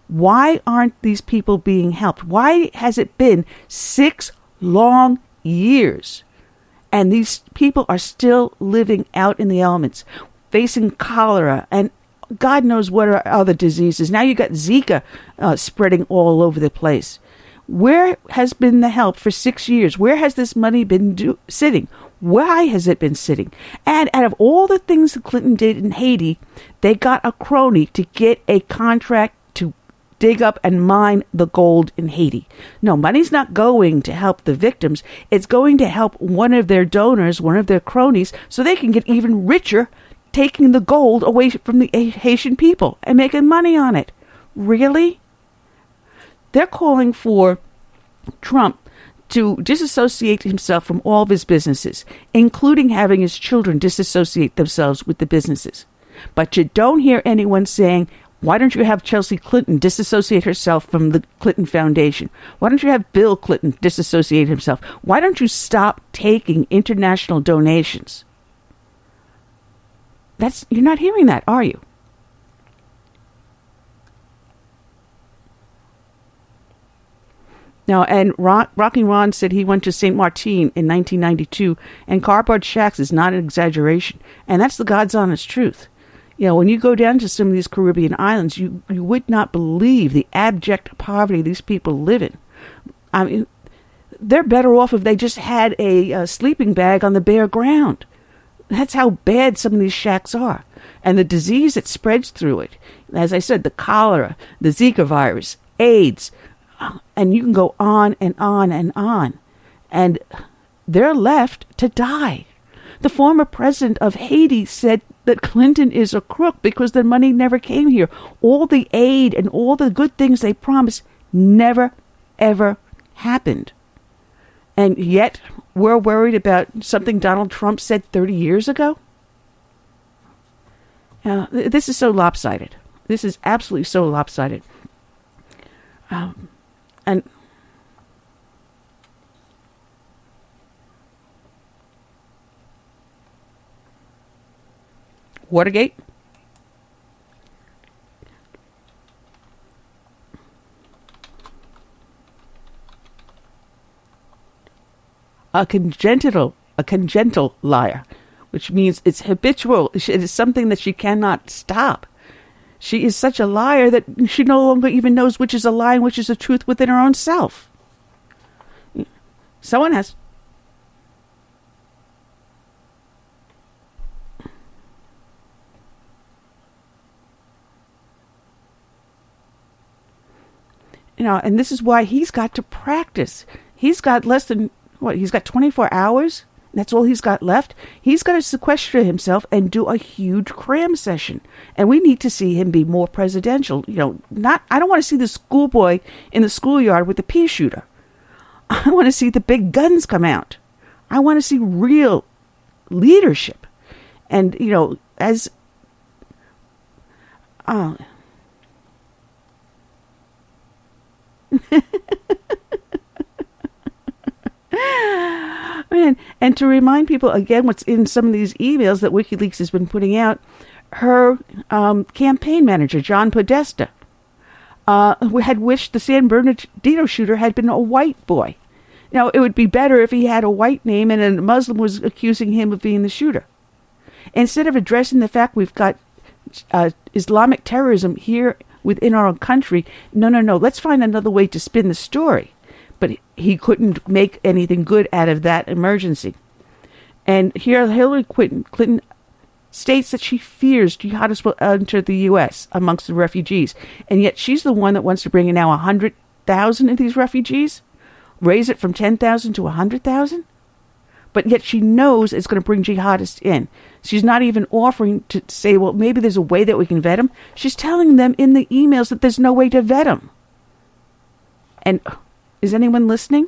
Why aren't these people being helped? Why has it been 6 long years? And these people are still living out in the elements, facing cholera and God knows what are other diseases. Now you got Zika spreading all over the place. Where has been the help for 6 years? Where has this money been sitting? Why has it been sitting? And out of all the things that Clinton did in Haiti, they got a crony to get a contract to dig up and mine the gold in Haiti. No, money's not going to help the victims. It's going to help one of their donors, one of their cronies, so they can get even richer, taking the gold away from the Haitian people and making money on it. Really? They're calling for Trump to disassociate himself from all of his businesses, including having his children disassociate themselves with the businesses. But you don't hear anyone saying, why don't you have Chelsea Clinton disassociate herself from the Clinton Foundation? Why don't you have Bill Clinton disassociate himself? Why don't you stop taking international donations? You're not hearing that, are you? Now, and Rocky Ron said he went to St. Martin in 1992, and cardboard shacks is not an exaggeration. And that's the God's honest truth. When you go down to some of these Caribbean islands, you would not believe the abject poverty these people live in. I mean, they're better off if they just had a sleeping bag on the bare ground. That's how bad some of these shacks are. And the disease that spreads through it, as I said, the cholera, the Zika virus, AIDS, and you can go on and on and on. And they're left to die. The former president of Haiti said that Clinton is a crook because the money never came here. All the aid and all the good things they promised never, ever happened. And yet, we're worried about something Donald Trump said 30 years ago? This is so lopsided. This is absolutely so lopsided. And Watergate? A congenital liar, which means it's habitual. It is something that she cannot stop. She is such a liar that she no longer even knows which is a lie and which is the truth within her own self. Someone has... And this is why he's got to practice. He's got less than, he's got 24 hours. That's all he's got left. He's got to sequester himself and do a huge cram session. And we need to see him be more presidential. I don't want to see the schoolboy in the schoolyard with the pea shooter. I want to see the big guns come out. I want to see real leadership. And, as... And to remind people again what's in some of these emails that WikiLeaks has been putting out, her campaign manager, John Podesta, who had wished the San Bernardino shooter had been a white boy. It would be better if he had a white name and a Muslim was accusing him of being the shooter. Instead of addressing the fact we've got Islamic terrorism here within our own country, no, let's find another way to spin the story. But he couldn't make anything good out of that emergency. And here Hillary Clinton states that she fears jihadists will enter the U.S. amongst the refugees. And yet she's the one that wants to bring in now 100,000 of these refugees, raise it from 10,000 to 100,000. But yet she knows it's going to bring jihadists in. She's not even offering to say, well, maybe there's a way that we can vet them. She's telling them in the emails that there's no way to vet them. And... is anyone listening?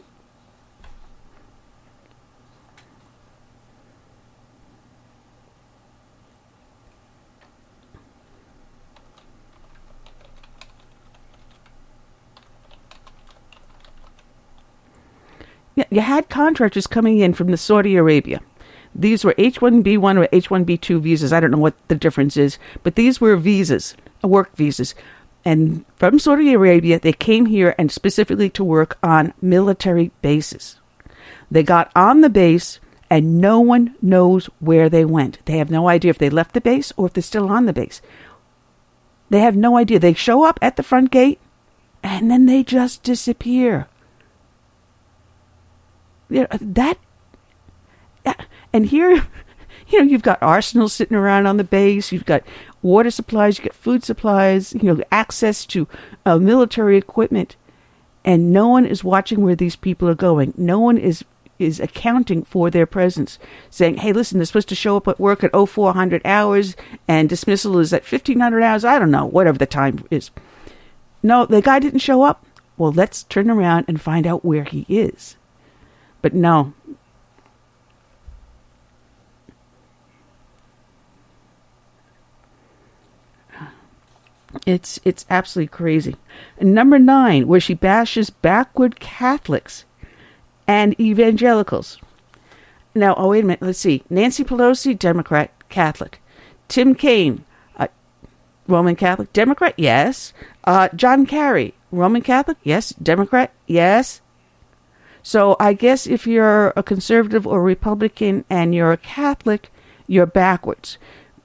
Yeah, you had contractors coming in from the Saudi Arabia. These were H-1B1 or H-1B2 visas. I don't know what the difference is, but these were visas, work visas. And from Saudi Arabia, they came here and specifically to work on military bases. They got on the base and no one knows where they went. They have no idea if they left the base or if they're still on the base. They have no idea. They show up at the front gate and then they just disappear. And here, you've got arsenals sitting around on the base. You've got water supplies, you get food supplies, access to military equipment. And no one is watching where these people are going. No one is accounting for their presence, saying, hey, listen, they're supposed to show up at work at 0400 hours and dismissal is at 1500 hours. I don't know, whatever the time is. No, the guy didn't show up. Well, let's turn around and find out where he is. But no. It's absolutely crazy. And number 9, where she bashes backward Catholics and evangelicals. Now, wait a minute. Let's see. Nancy Pelosi, Democrat, Catholic. Tim Kaine, Roman Catholic, Democrat, yes. John Kerry, Roman Catholic, yes. Democrat, yes. So I guess if you're a conservative or Republican and you're a Catholic, you're backwards.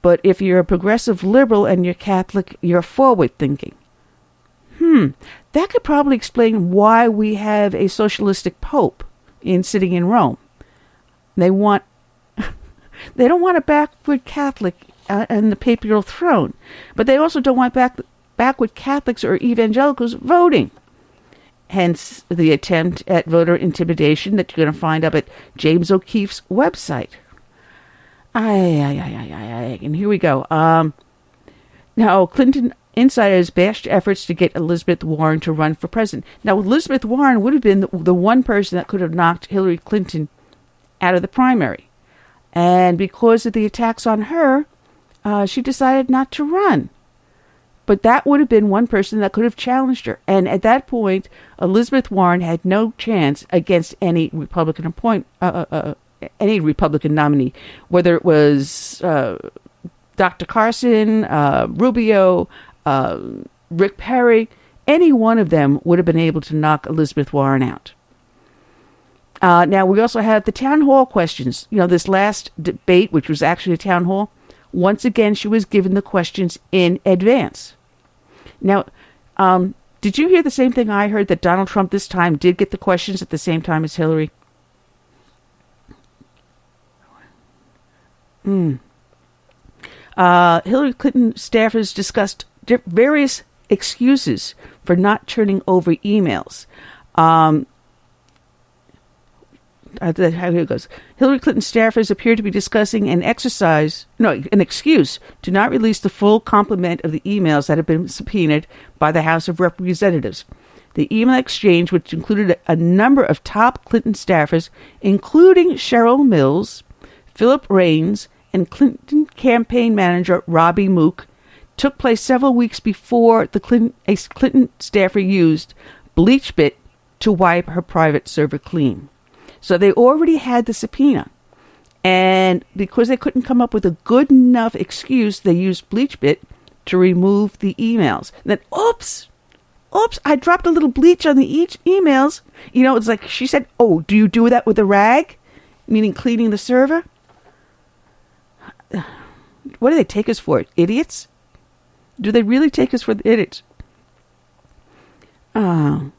But if you're a progressive liberal and you're Catholic, you're forward thinking. That could probably explain why we have a socialistic pope sitting in Rome. They don't want a backward Catholic on the papal throne, but they also don't want backward Catholics or evangelicals voting. Hence the attempt at voter intimidation that you're going to find up at James O'Keefe's website. And here we go. Now, Clinton insiders bashed efforts to get Elizabeth Warren to run for president. Now, Elizabeth Warren would have been the one person that could have knocked Hillary Clinton out of the primary. And because of the attacks on her, she decided not to run. But that would have been one person that could have challenged her. And at that point, Elizabeth Warren had no chance against any Republican any Republican nominee, whether it was Dr. Carson, Rubio, Rick Perry. Any one of them would have been able to knock Elizabeth Warren out. Now, we also have the town hall questions. This last debate, which was actually a town hall, once again, she was given the questions in advance. Now, did you hear the same thing I heard, that Donald Trump this time did get the questions at the same time as Hillary? Hillary Clinton staffers discussed various excuses for for not turning over emails. Here it goes. Hillary Clinton staffers appear to be discussing an excuse to not release the full complement of the emails that have been subpoenaed by the House of Representatives. The email exchange, which included a number of top Clinton staffers, including Cheryl Mills, Philip Raines, and Clinton campaign manager Robbie Mook, took place several weeks before a Clinton staffer used BleachBit to wipe her private server clean. So they already had the subpoena. And because they couldn't come up with a good enough excuse, they used BleachBit to remove the emails. And then, oops, I dropped a little bleach on the emails. You know, it's like she said, oh, do you do that with a rag? Meaning cleaning the server? What do they take us for? Idiots? Do they really take us for idiots? And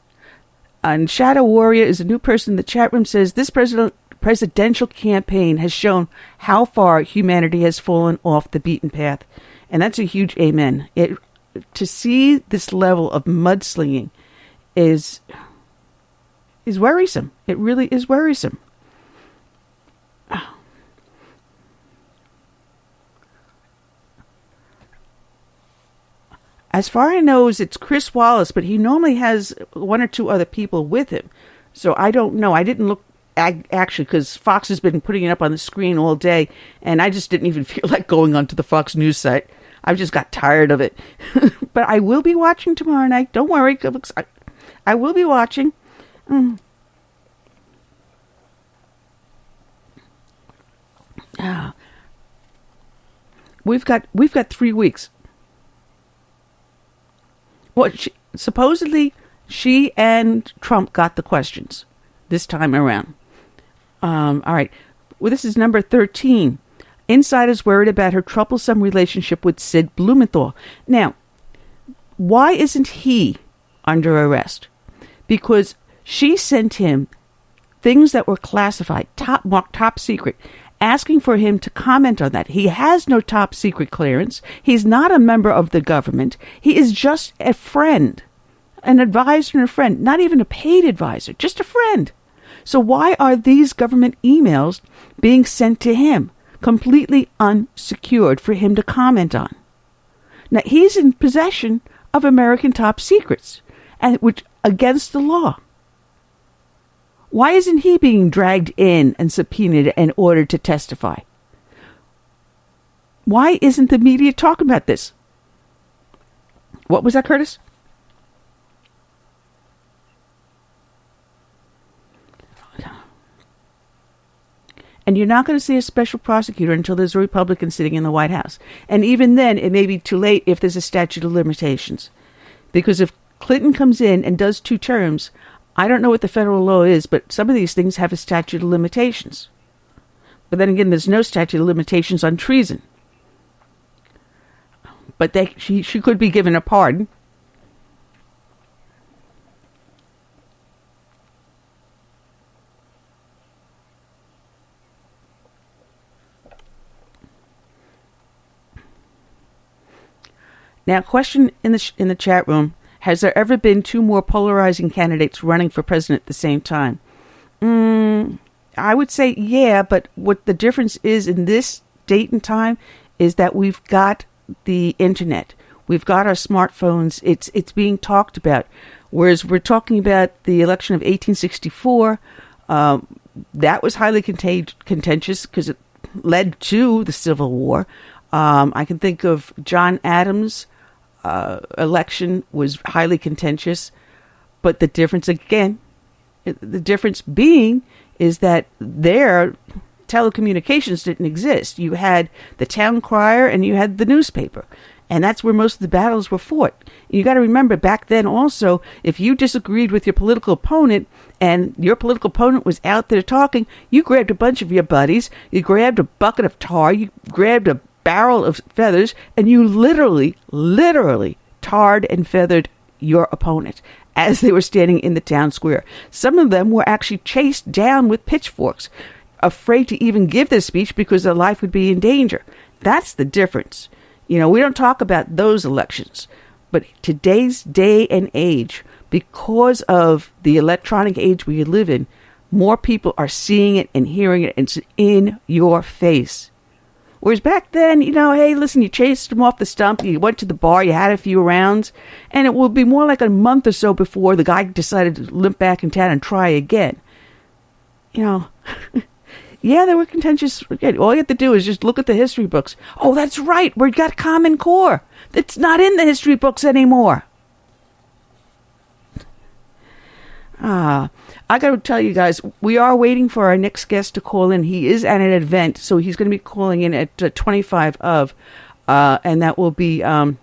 Shadow Warrior is a new person in the chat room, says this presidential campaign has shown how far humanity has fallen off the beaten path. And that's a huge amen. To see this level of mudslinging is worrisome. It really is worrisome. As far as I know, it's Chris Wallace, but he normally has one or two other people with him. So I don't know. I didn't look, actually, because Fox has been putting it up on the screen all day, and I just didn't even feel like going onto the Fox News site. I just got tired of it. But I will be watching tomorrow night. Don't worry. I will be watching. We've got 3 weeks. Well, supposedly, she and Trump got the questions this time around. All right. Well, this is number 13. Insiders worried about her troublesome relationship with Sid Blumenthal. Now, why isn't he under arrest? Because she sent him things that were classified, top secret, asking for him to comment on that. He has no top secret clearance. He's not a member of the government. He is just a friend, an advisor and a friend, not even a paid advisor, just a friend. So why are these government emails being sent to him, completely unsecured for him to comment on? Now, he's in possession of American top secrets, and which against the law. Why isn't he being dragged in and subpoenaed and ordered to testify? Why isn't the media talking about this? What was that, Curtis? And you're not going to see a special prosecutor until there's a Republican sitting in the White House. And even then, it may be too late if there's a statute of limitations. Because if Clinton comes in and does 2 terms, I don't know what the federal law is, but some of these things have a statute of limitations. But then again, there's no statute of limitations on treason. But she could be given a pardon. Now, question in the chat room. Has there ever been 2 more polarizing candidates running for president at the same time? I would say yeah, but what the difference is in this date and time is that we've got the internet. We've got our smartphones. It's being talked about. Whereas we're talking about the election of 1864, that was highly contentious because it led to the Civil War. I can think of John Adams' election was highly contentious, but the difference being is that their telecommunications didn't exist. You had the town crier and you had the newspaper, and that's where most of the battles were fought. You got to remember back then also, if you disagreed with your political opponent and your political opponent was out there talking, you grabbed a bunch of your buddies, you grabbed a bucket of tar, you grabbed a barrel of feathers, and you literally tarred and feathered your opponent as they were standing in the town square. Some of them were actually chased down with pitchforks, afraid to even give their speech because their life would be in danger. That's the difference. You know, we don't talk about those elections, But today's day and age, because of the electronic age we live in, more people are seeing it and hearing it, and it's in your face. Whereas back then, hey, listen, you chased them off the stump, you went to the bar, you had a few rounds, and it would be more like a month or so before the guy decided to limp back in town and try again. Yeah, they were contentious. All you have to do is just look at the history books. Oh, that's right, we got Common Core. It's not in the history books anymore. I got to tell you guys, we are waiting for our next guest to call in. He is at an event, so he's going to be calling in at 25 of, and that will be, oh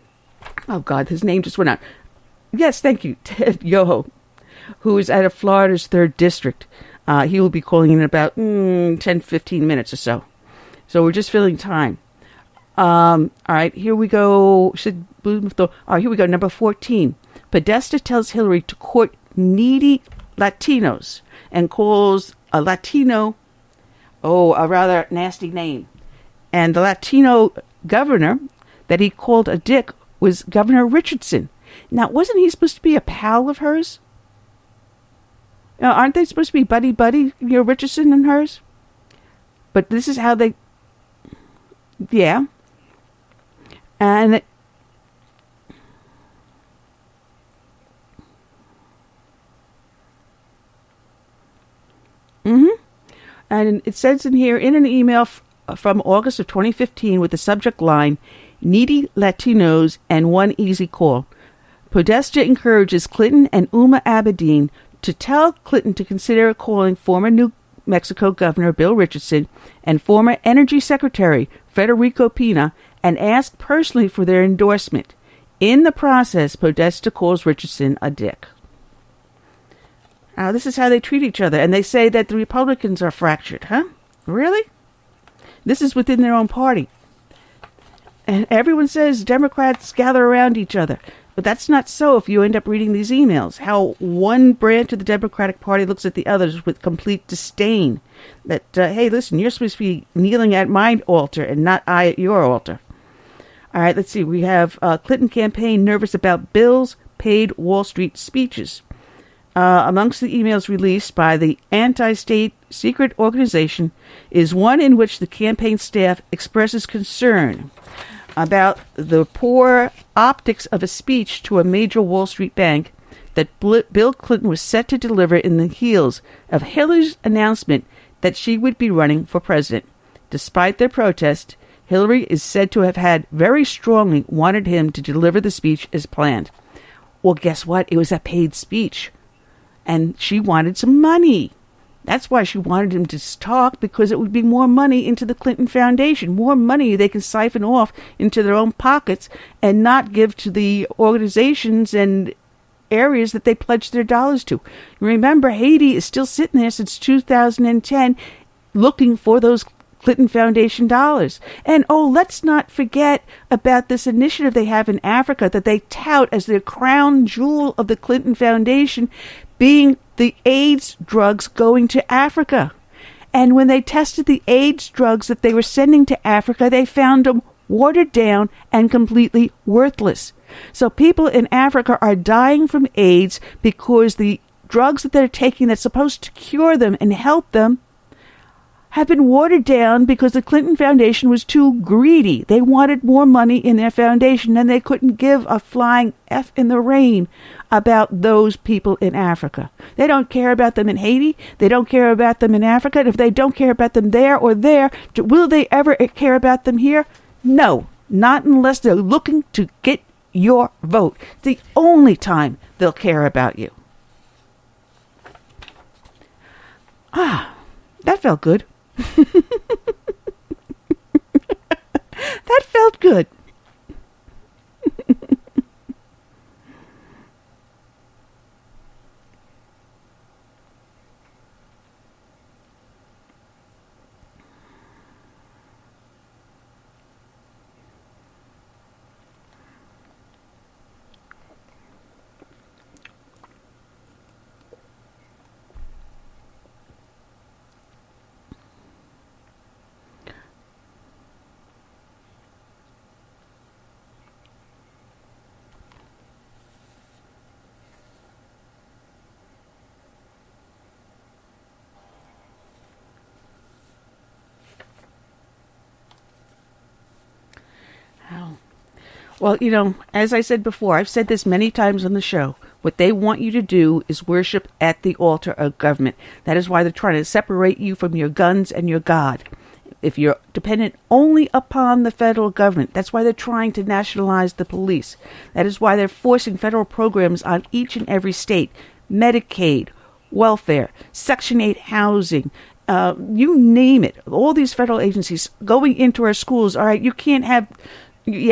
God, his name just went out. Yes, thank you, Ted Yoho, who is out of Florida's 3rd District. He will be calling in about 10, 15 minutes or so. So we're just filling time. All right, here we go. All right, here we go, number 14. Podesta tells Hillary to court needy Latinos and calls a Latino, a rather nasty name. And the Latino governor that he called a dick was Governor Richardson. Now, wasn't he supposed to be a pal of hers? Aren't they supposed to be buddy, Richardson and hers? But this is how they, yeah. And And it says in here, in an email from August of 2015 with the subject line, needy Latinos and one easy call. Podesta encourages Clinton and Uma Abedin to tell Clinton to consider calling former New Mexico Governor Bill Richardson and former Energy Secretary Federico Pena and ask personally for their endorsement. In the process, Podesta calls Richardson a dick. Now, this is how they treat each other. And they say that the Republicans are fractured. Huh? Really? This is within their own party. And everyone says Democrats gather around each other. But that's not so if you end up reading these emails. How one branch of the Democratic Party looks at the others with complete disdain. That, hey, listen, you're supposed to be kneeling at my altar and not I at your altar. All right, let's see. We have Clinton campaign nervous about Bill's paid Wall Street speeches. Amongst the emails released by the anti-state secret organization is one in which the campaign staff expresses concern about the poor optics of a speech to a major Wall Street bank that Bill Clinton was set to deliver in the heels of Hillary's announcement that she would be running for president. Despite their protest, Hillary is said to have had very strongly wanted him to deliver the speech as planned. Well, guess what? It was a paid speech. And she wanted some money. That's why she wanted him to talk, because it would be more money into the Clinton Foundation, more money they can siphon off into their own pockets and not give to the organizations and areas that they pledged their dollars to. Remember, Haiti is still sitting there since 2010 looking for those Clinton Foundation dollars. And let's not forget about this initiative they have in Africa that they tout as their crown jewel of the Clinton Foundation, being the AIDS drugs going to Africa. And when they tested the AIDS drugs that they were sending to Africa, they found them watered down and completely worthless. So people in Africa are dying from AIDS because the drugs that they're taking that's supposed to cure them and help them have been watered down because the Clinton Foundation was too greedy. They wanted more money in their foundation, and they couldn't give a flying F in the rain about those people in Africa. They don't care about them in Haiti. They don't care about them in Africa. And if they don't care about them there or there, will they ever care about them here? No, not unless they're looking to get your vote. It's the only time they'll care about you. That felt good. That felt good. Well, as I said before, I've said this many times on the show. What they want you to do is worship at the altar of government. That is why they're trying to separate you from your guns and your God. If you're dependent only upon the federal government, that's why they're trying to nationalize the police. That is why they're forcing federal programs on each and every state. Medicaid, welfare, Section 8 housing, you name it. All these federal agencies going into our schools. All right, you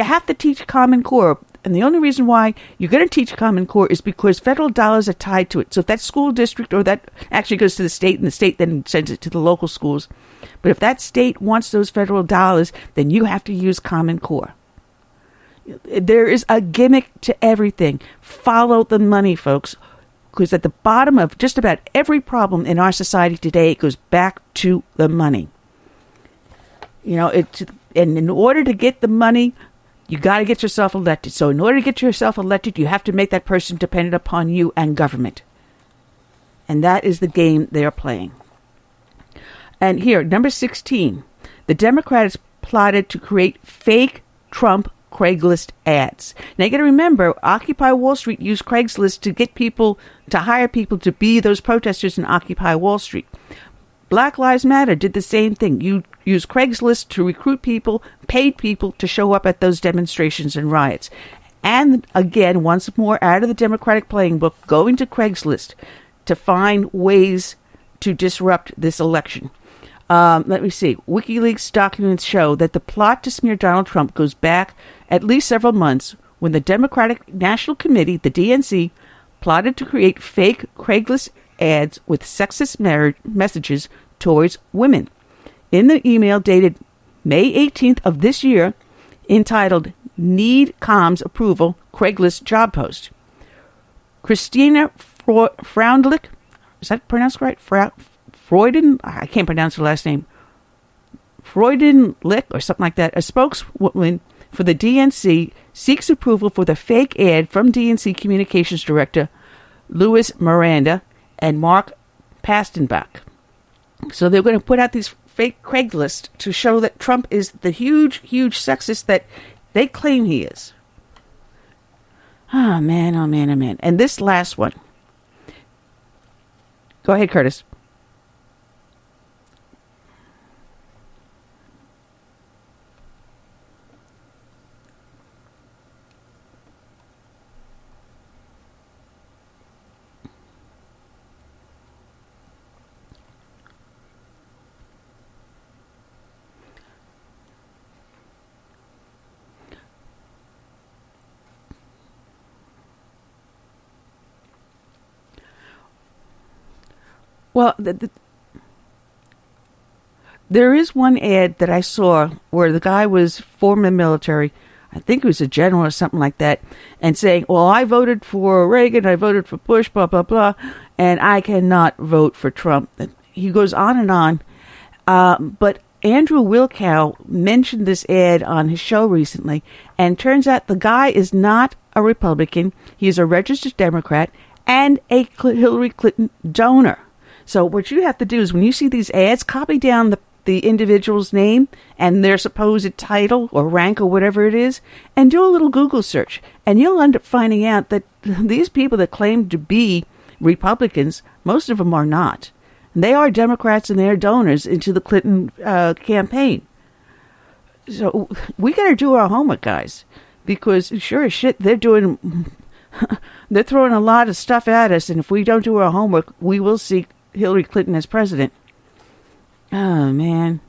have to teach Common Core. And the only reason why you're going to teach Common Core is because federal dollars are tied to it. So if that school district, or that actually goes to the state, and the state then sends it to the local schools. But if that state wants those federal dollars, then you have to use Common Core. There is a gimmick to everything. Follow the money, folks. Because at the bottom of just about every problem in our society today, it goes back to the money. And in order to get the money, you got to get yourself elected. So in order to get yourself elected, you have to make that person dependent upon you and government. And that is the game they are playing. And here, number 16, the Democrats plotted to create fake Trump Craigslist ads. Now you got to remember, Occupy Wall Street used Craigslist to get people, to hire people to be those protesters in Occupy Wall Street. Black Lives Matter did the same thing. You use Craigslist to recruit people, paid people to show up at those demonstrations and riots. And again, once more, out of the Democratic playing book, going to Craigslist to find ways to disrupt this election. Let me see. WikiLeaks documents show that the plot to smear Donald Trump goes back at least several months when the Democratic National Committee, the DNC, plotted to create fake Craigslist ads with sexist messages towards women. In the email dated May 18th of this year, entitled Need Comms Approval Craigslist Job Post, Christina Freundlich, is that pronounced right? Freuden, I can't pronounce her last name, Freudenlich or something like that, a spokeswoman for the DNC, seeks approval for the fake ad from DNC Communications Director Louis Miranda and Mark Pastenbach. So they're going to put out these fake Craigslist to show that Trump is the huge, huge sexist that they claim he is. Oh, man, oh, man, oh, man. And this last one. Go ahead, Curtis. Well, there is one ad that I saw where the guy was former military. I think he was a general or something like that, and saying, well, I voted for Reagan, I voted for Bush, blah, blah, blah, and I cannot vote for Trump. He goes on and on. But Andrew Wilkow mentioned this ad on his show recently, and turns out the guy is not a Republican. He is a registered Democrat and a Hillary Clinton donor. So what you have to do is when you see these ads, copy down the individual's name and their supposed title or rank or whatever it is, and do a little Google search. And you'll end up finding out that these people that claim to be Republicans, most of them are not. They are Democrats and they are donors into the Clinton campaign. So we got to do our homework, guys, because sure as shit, they're throwing a lot of stuff at us. And if we don't do our homework, we will see Hillary Clinton as president. Oh, man.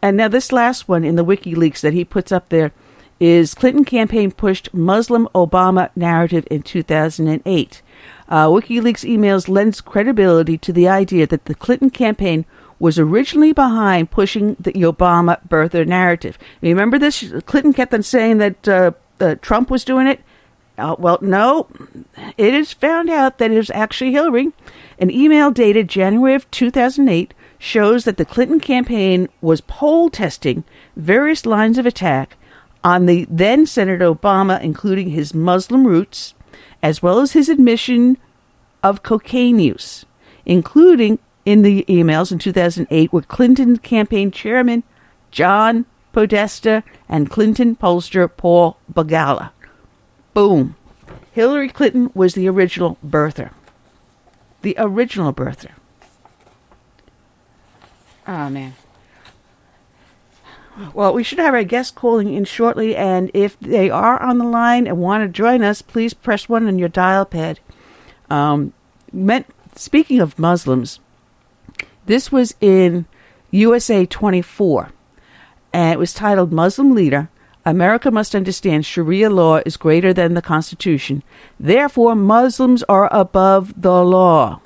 And now this last one in the WikiLeaks that he puts up there is Clinton campaign pushed Muslim Obama narrative in 2008. WikiLeaks emails lends credibility to the idea that the Clinton campaign was originally behind pushing the Obama birther narrative. Remember this? Clinton kept on saying that Trump was doing it. Well, no, it is found out that it was actually Hillary. An email dated January of 2008 shows that the Clinton campaign was poll testing various lines of attack on the then Senator Obama, including his Muslim roots, as well as his admission of cocaine use, including in the emails in 2008 where Clinton campaign chairman John Podesta, and Clinton pollster Paul Begala. Boom. Hillary Clinton was the original birther. The original birther. Oh, man. Well, we should have our guests calling in shortly, and if they are on the line and want to join us, please press 1 on your dial pad. Speaking of Muslims, this was in USA 24, and it was titled Muslim Leader, America Must Understand Sharia Law is Greater Than the Constitution. Therefore, Muslims are above the law.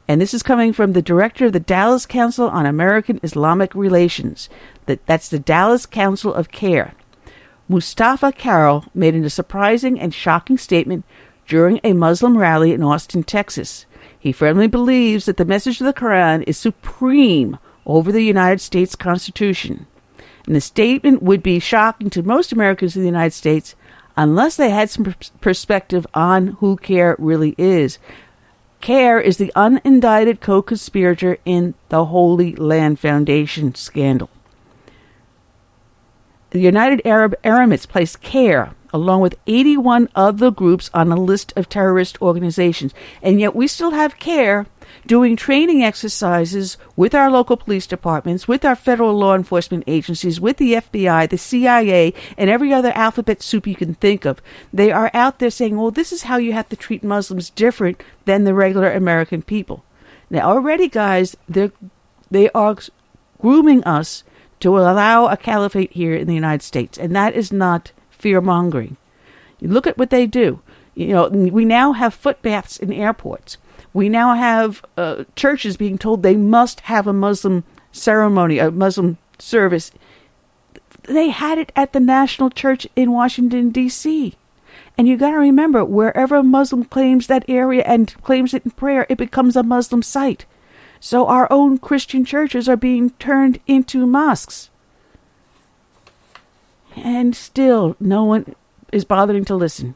And this is coming from the director of the Dallas Council on American Islamic Relations. That's the Dallas Council of CARE. Mustafa Carroll made a surprising and shocking statement during a Muslim rally in Austin, Texas. He firmly believes that the message of the Quran is supreme over the United States Constitution. And the statement would be shocking to most Americans in the United States unless they had some perspective on who CARE really is. CARE is the unindicted co-conspirator in the Holy Land Foundation scandal. The United Arab Emirates placed CARE, along with 81 other groups, on a list of terrorist organizations. And yet we still have CARE doing training exercises with our local police departments, with our federal law enforcement agencies, with the FBI, the CIA, and every other alphabet soup you can think of. They are out there saying, well, this is how you have to treat Muslims different than the regular American people. Now, already, guys, they are grooming us to allow a caliphate here in the United States, and that is not fear-mongering. You look at what they do. You know, we now have foot baths in airports. We now have churches being told they must have a Muslim ceremony, a Muslim service. They had it at the National Church in Washington, D.C. And you got to remember, wherever a Muslim claims that area and claims it in prayer, it becomes a Muslim site. So our own Christian churches are being turned into mosques. And still, no one is bothering to listen.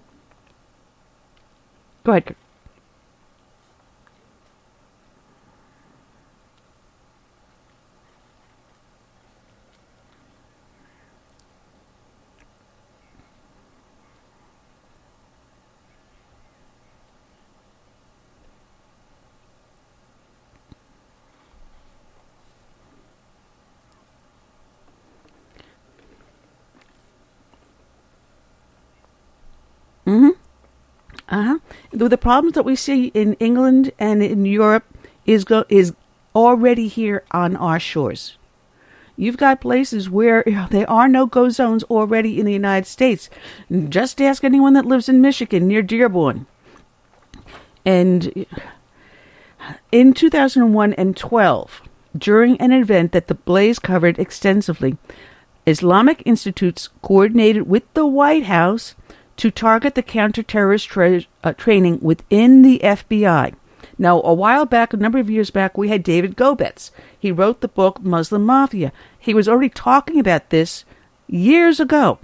Go ahead, Kurt. The problems that we see in England and in Europe is already here on our shores. You've got places where there are no-go zones already in the United States. Just ask anyone that lives in Michigan near Dearborn. And in 2001 and 12, during an event that the Blaze covered extensively, Islamic Institutes coordinated with the White House to target the counter-terrorist training within the FBI. Now, a while back, a number of years back, we had David Gobetz. He wrote the book Muslim Mafia. He was already talking about this years ago.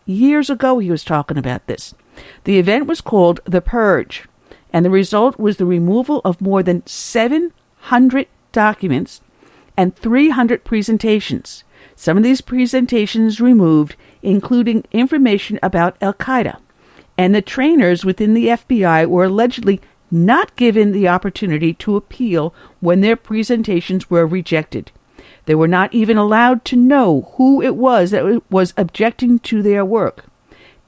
Years ago he was talking about this. The event was called The Purge, and the result was the removal of more than 700 documents and 300 presentations. Some of these presentations removed, including information about Al-Qaeda. And the trainers within the FBI were allegedly not given the opportunity to appeal when their presentations were rejected. They were not even allowed to know who it was that was objecting to their work.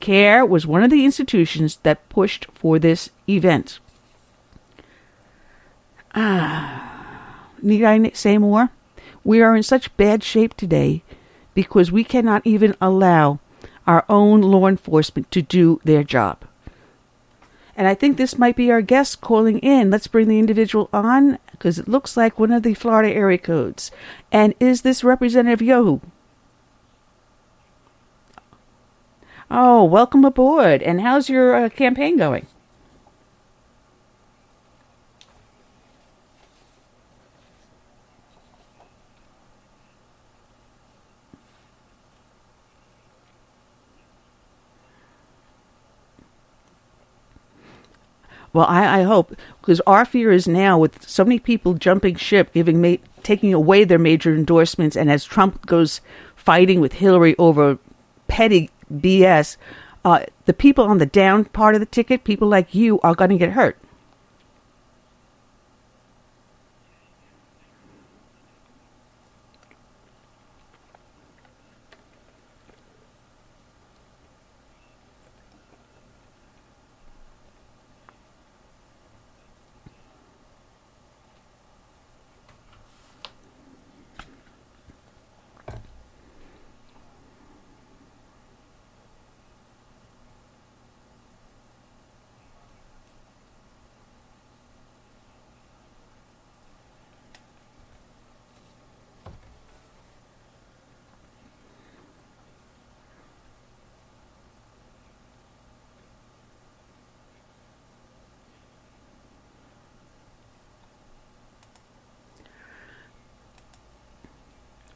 CARE was one of the institutions that pushed for this event. Need I say more? We are in such bad shape today because we cannot even allow our own law enforcement to do their job. And I think this might be our guest calling in. Let's bring the individual on, because it looks like one of the Florida area codes. And is this Representative Yohu? Oh, welcome aboard. And how's your campaign going? Well, I hope, because our fear is now with so many people jumping ship, taking away their major endorsements, and as Trump goes fighting with Hillary over petty BS, the people on the down part of the ticket, people like you, are going to get hurt.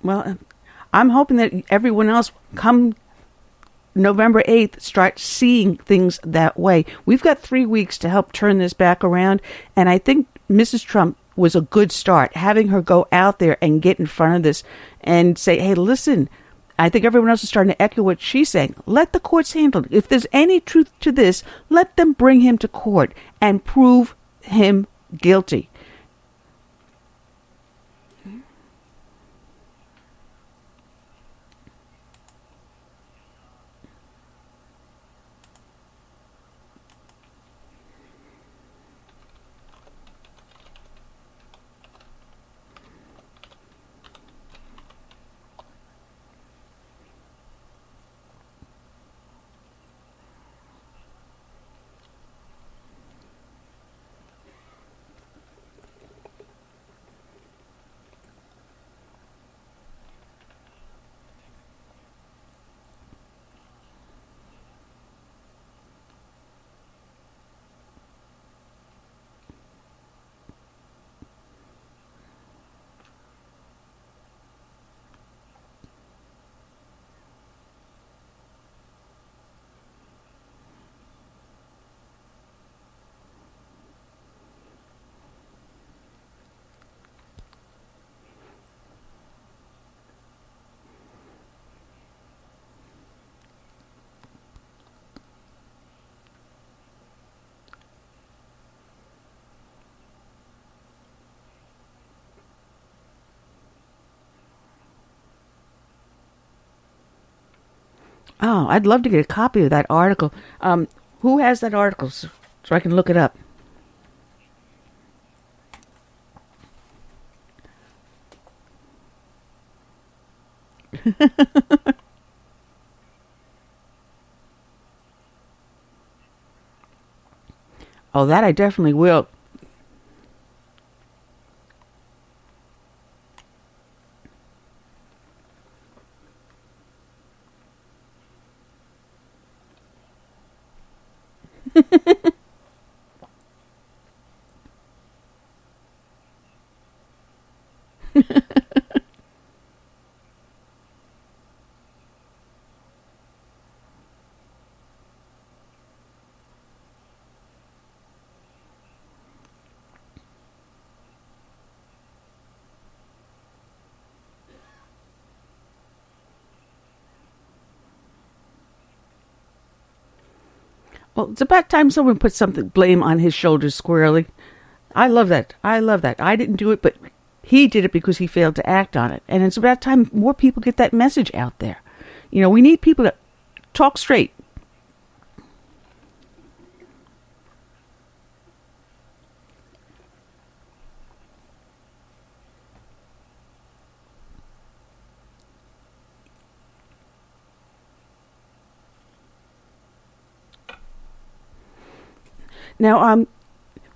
Well, I'm hoping that everyone else come November 8th start seeing things that way. We've got 3 weeks to help turn this back around, and I think Mrs. Trump was a good start, having her go out there and get in front of this and say, hey, listen, I think everyone else is starting to echo what she's saying. Let the courts handle it. If there's any truth to this, let them bring him to court and prove him guilty. Oh, I'd love to get a copy of that article. Who has that article so I can look it up? Oh, that I definitely will. Well, it's about time someone put something blame on his shoulders squarely. I love that. I love that. I didn't do it, but he did it because he failed to act on it. And it's about time more people get that message out there. You know, we need people to talk straight. Now,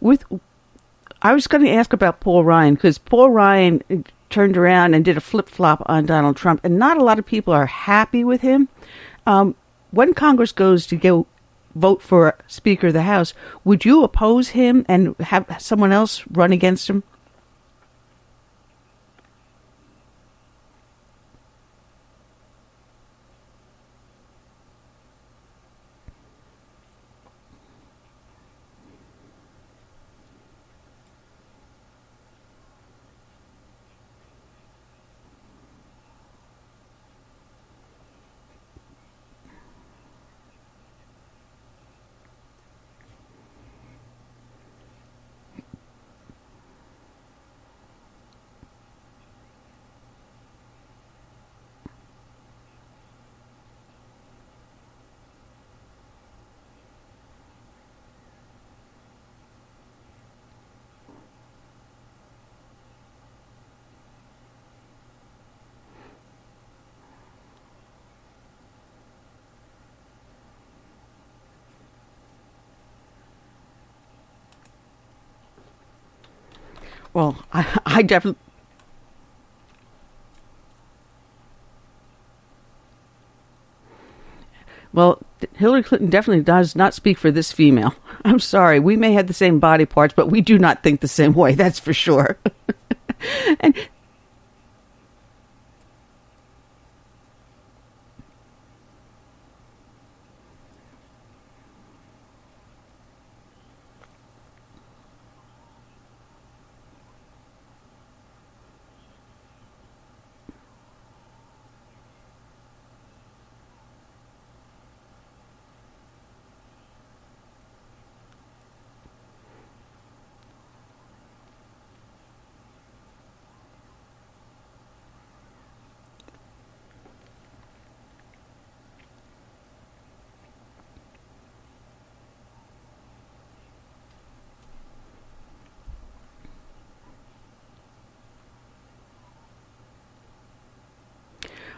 with I was going to ask about Paul Ryan, because Paul Ryan turned around and did a flip-flop on Donald Trump, and not a lot of people are happy with him. When Congress goes to go vote for Speaker of the House, would you oppose him and have someone else run against him? Well, I definitely. Well, Hillary Clinton definitely does not speak for this female. I'm sorry. We may have the same body parts, but we do not think the same way. That's for sure. And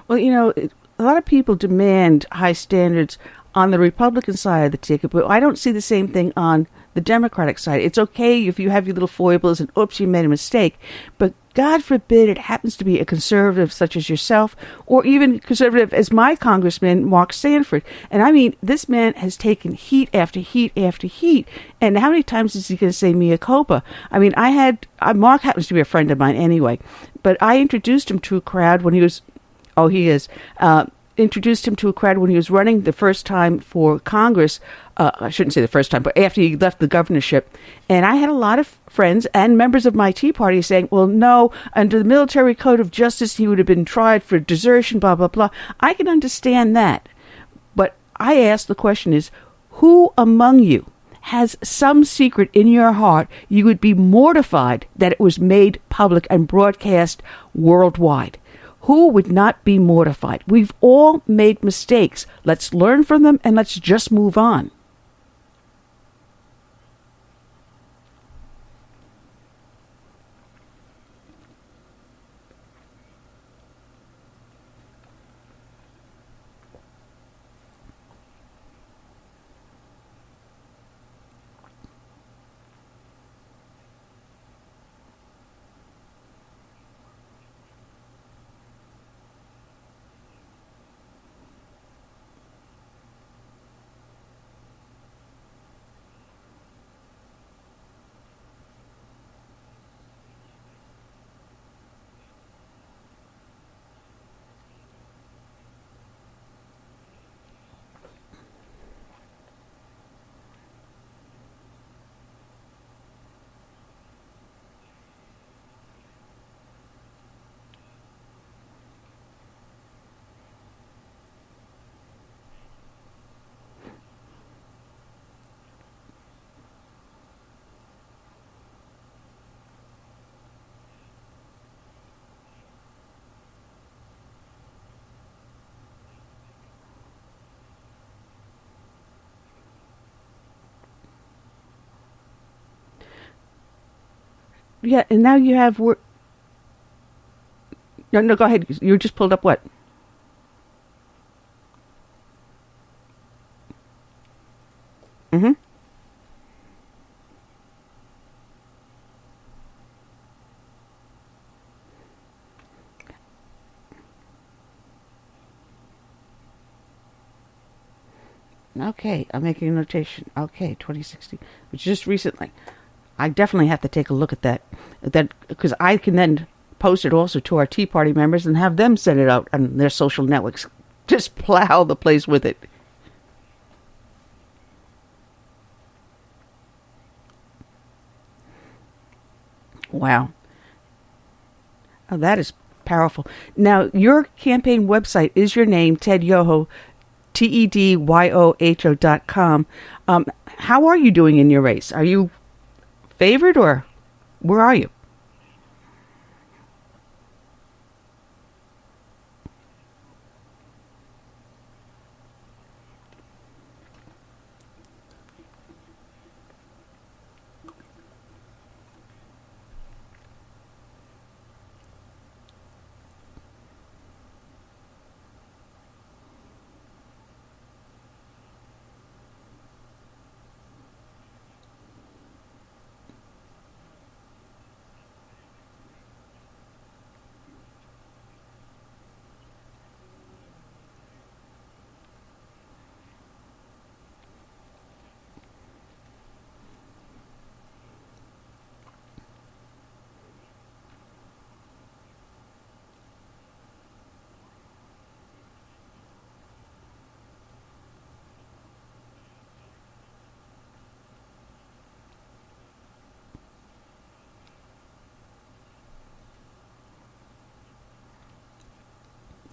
well, a lot of people demand high standards on the Republican side of the ticket, but I don't see the same thing on the Democratic side. It's okay if you have your little foibles and oops, you made a mistake, but God forbid it happens to be a conservative such as yourself, or even conservative as my congressman, Mark Sanford. And I mean, this man has taken heat after heat after heat. And how many times is he going to say mea culpa? I mean, Mark happens to be a friend of mine anyway, but I introduced him to a crowd when he was. Oh, he is. Introduced him to a crowd when he was running the first time for Congress. I shouldn't say the first time, but after he left the governorship. And I had a lot of friends and members of my Tea Party saying, well, no, under the military code of justice, he would have been tried for desertion, blah, blah, blah. I can understand that. But I ask the question is, who among you has some secret in your heart you would be mortified that it was made public and broadcast worldwide? Who would not be mortified? We've all made mistakes. Let's learn from them and let's just move on. Yeah, and now you have work. No, no, go ahead. You just pulled up what? Mm-hmm. Okay, I'm making a notation. Okay, 2016, which is just recently. I definitely have to take a look at that. That because I can then post it also to our Tea Party members and have them send it out on their social networks. Just plow the place with it. Wow. Oh, that is powerful. Now, your campaign website is your name, Ted Yoho, TEDYOHO.com. How are you doing in your race? Are you favored or where are you?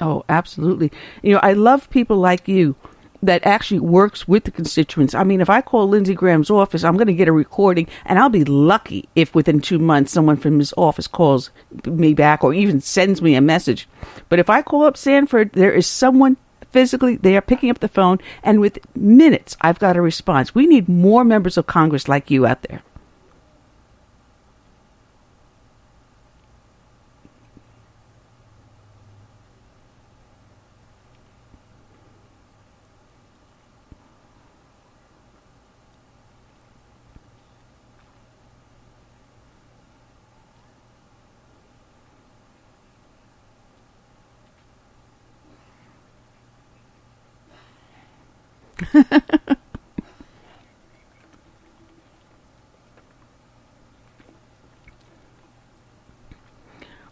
Oh, absolutely. I love people like you that actually works with the constituents. I mean, if I call Lindsey Graham's office, I'm going to get a recording, and I'll be lucky if within 2 months someone from his office calls me back or even sends me a message. But if I call up Sanford, there is someone physically there picking up the phone, and with minutes, I've got a response. We need more members of Congress like you out there.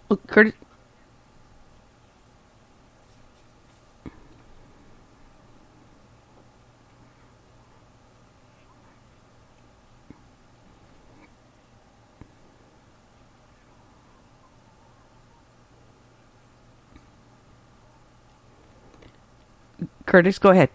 Well, Curtis, go ahead.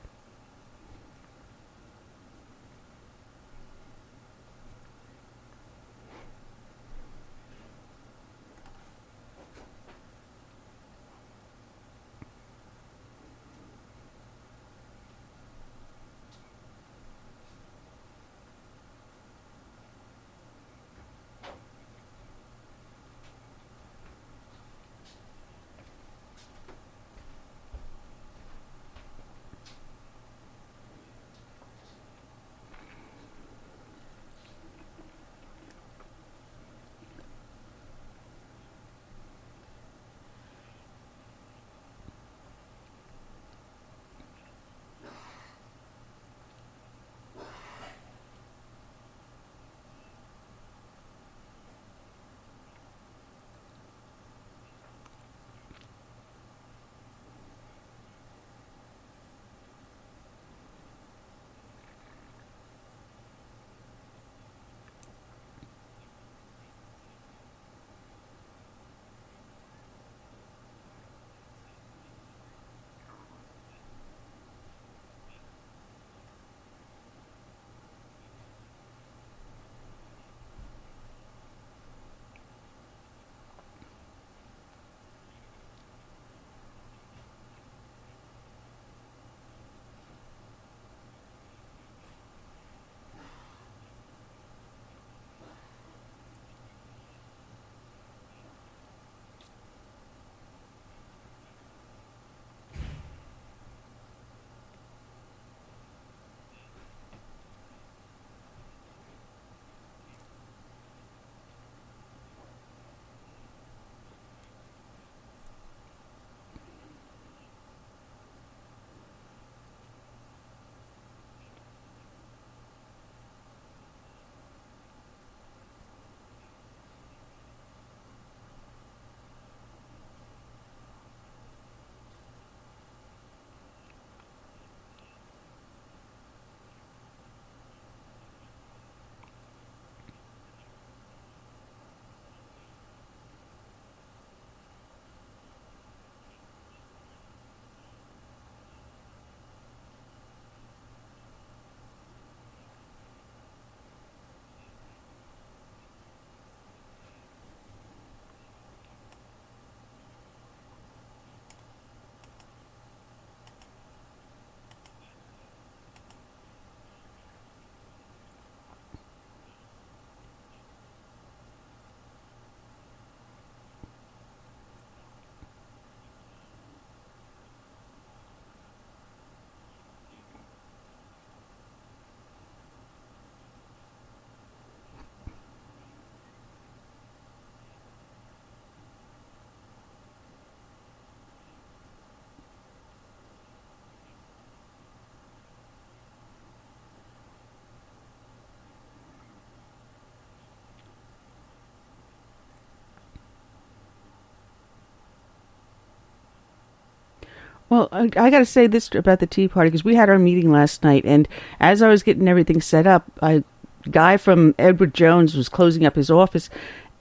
Well, I got to say this about the Tea Party, because we had our meeting last night, and as I was getting everything set up, a guy from Edward Jones was closing up his office,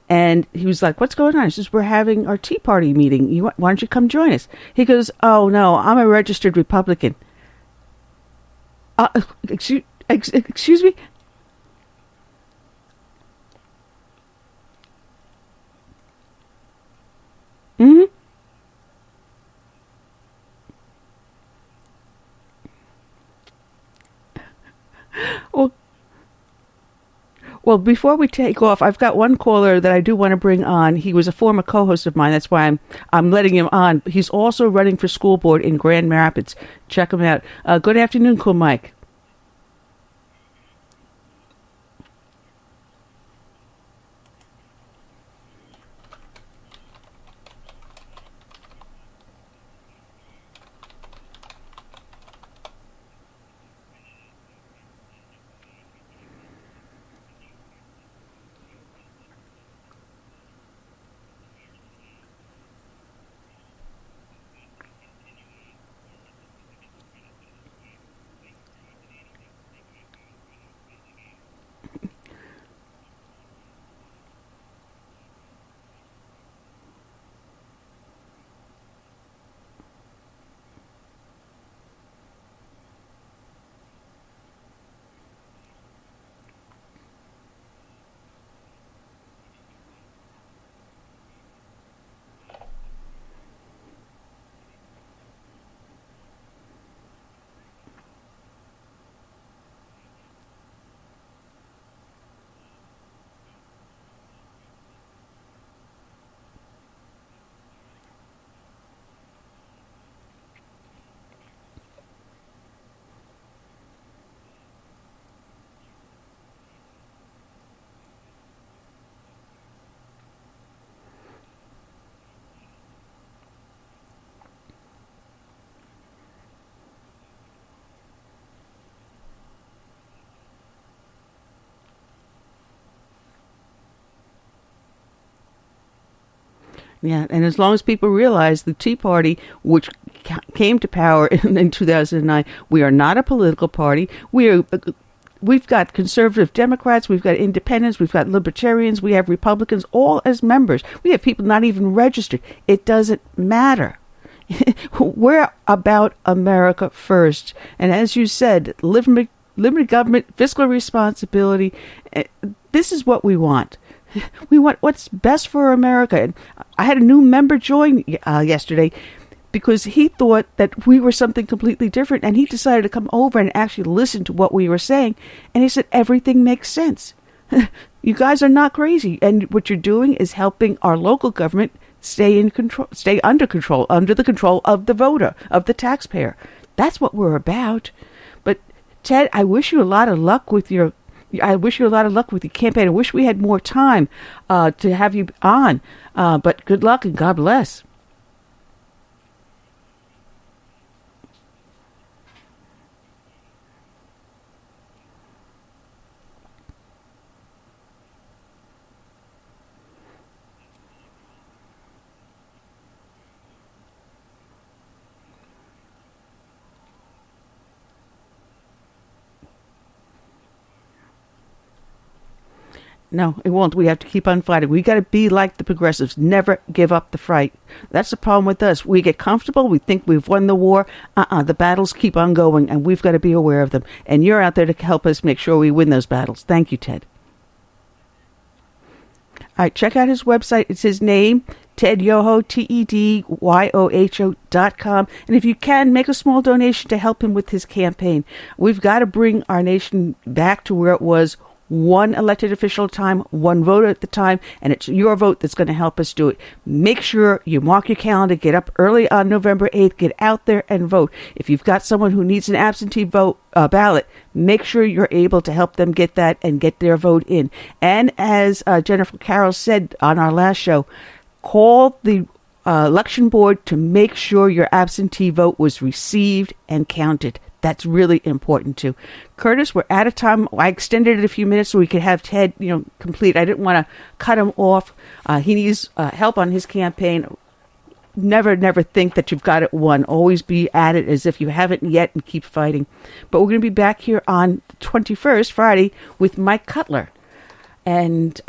And he was like, "What's going on?" He says, "We're having our Tea Party meeting. Why don't you come join us?" He goes, "Oh, no, I'm a registered Republican." Excuse me? Mm-hmm. Well, Well, before we take off, I've got one caller that I do want to bring on. He was a former co-host of mine. That's why I'm letting him on. He's also running for school board in Grand Rapids. Check him out. Good afternoon, Cool Mike. Yeah, and as long as people realize the Tea Party, which came to power in 2009, we are not a political party. We've got conservative Democrats, we've got independents, we've got libertarians, we have Republicans, all as members. We have people not even registered. It doesn't matter. We're about America first. And as you said, limited government, fiscal responsibility, this is what we want. We want what's best for America. And I had a new member join yesterday because he thought that we were something completely different. And he decided to come over and actually listen to what we were saying. And he said, everything makes sense. You guys are not crazy. And what you're doing is helping our local government stay under control, under the control of the voter, of the taxpayer. That's what we're about. But Ted, I wish you a lot of luck with your campaign. I wish we had more time to have you on. But good luck and God bless. No, it won't. We have to keep on fighting. We got to be like the progressives. Never give up the fight. That's the problem with us. We get comfortable. We think we've won the war. The battles keep on going, and we've got to be aware of them. And you're out there to help us make sure we win those battles. Thank you, Ted. All right, check out his website. It's his name, Ted Yoho, TEDYOHO.com. And if you can, make a small donation to help him with his campaign. We've got to bring our nation back to where it was. One elected official at a time, one vote at the time, and it's your vote that's going to help us do it. Make sure you mark your calendar, get up early on November 8th, get out there and vote. If you've got someone who needs an absentee vote ballot, make sure you're able to help them get that and get their vote in. And as Jennifer Carroll said on our last show, call the election board to make sure your absentee vote was received and counted. That's really important too. Curtis, we're out of time. I extended it a few minutes so we could have Ted, complete. I didn't want to cut him off. He needs help on his campaign. Never think that you've got it won. Always be at it as if you haven't yet and keep fighting. But we're going to be back here on the 21st, Friday, with Mike Cutler. And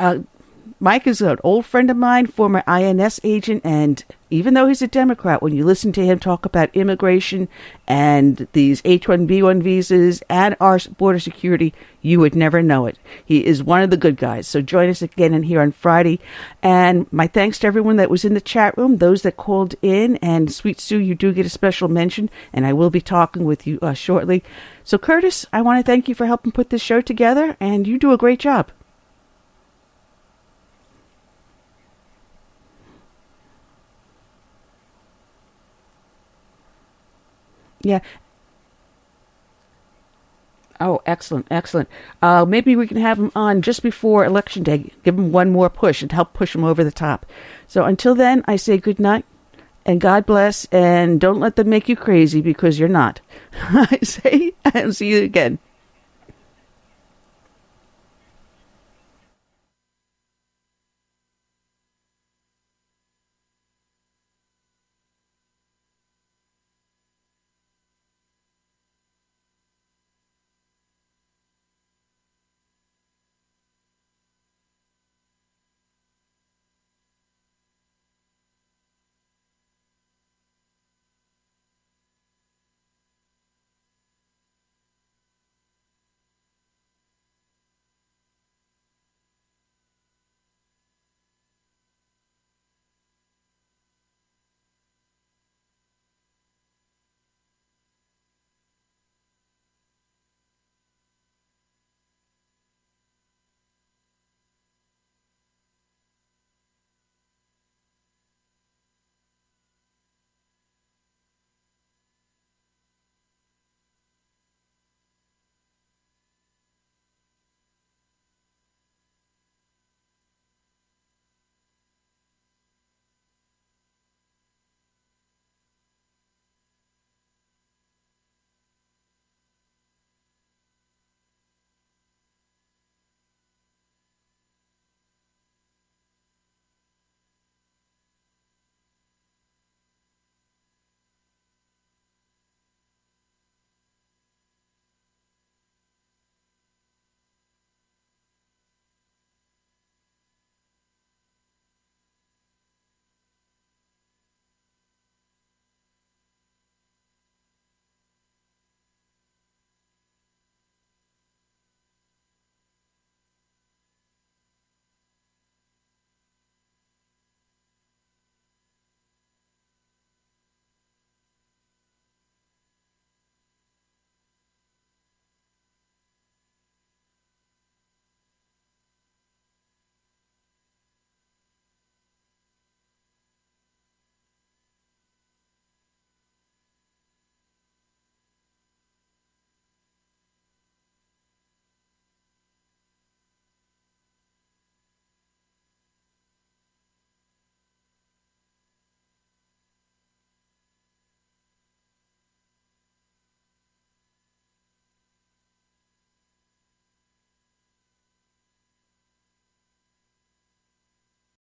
Mike is an old friend of mine, former INS agent, and even though he's a Democrat, when you listen to him talk about immigration and these H-1B1 visas and our border security, you would never know it. He is one of the good guys. So join us again in here on Friday. And my thanks to everyone that was in the chat room, those that called in, and Sweet Sue, you do get a special mention, and I will be talking with you shortly. So Curtis, I want to thank you for helping put this show together, and you do a great job. Yeah. Oh, excellent, excellent. Maybe we can have him on just before Election Day. Give him one more push and help push him over the top. So until then, I say good night and God bless, and don't let them make you crazy because you're not. I say, and see you again.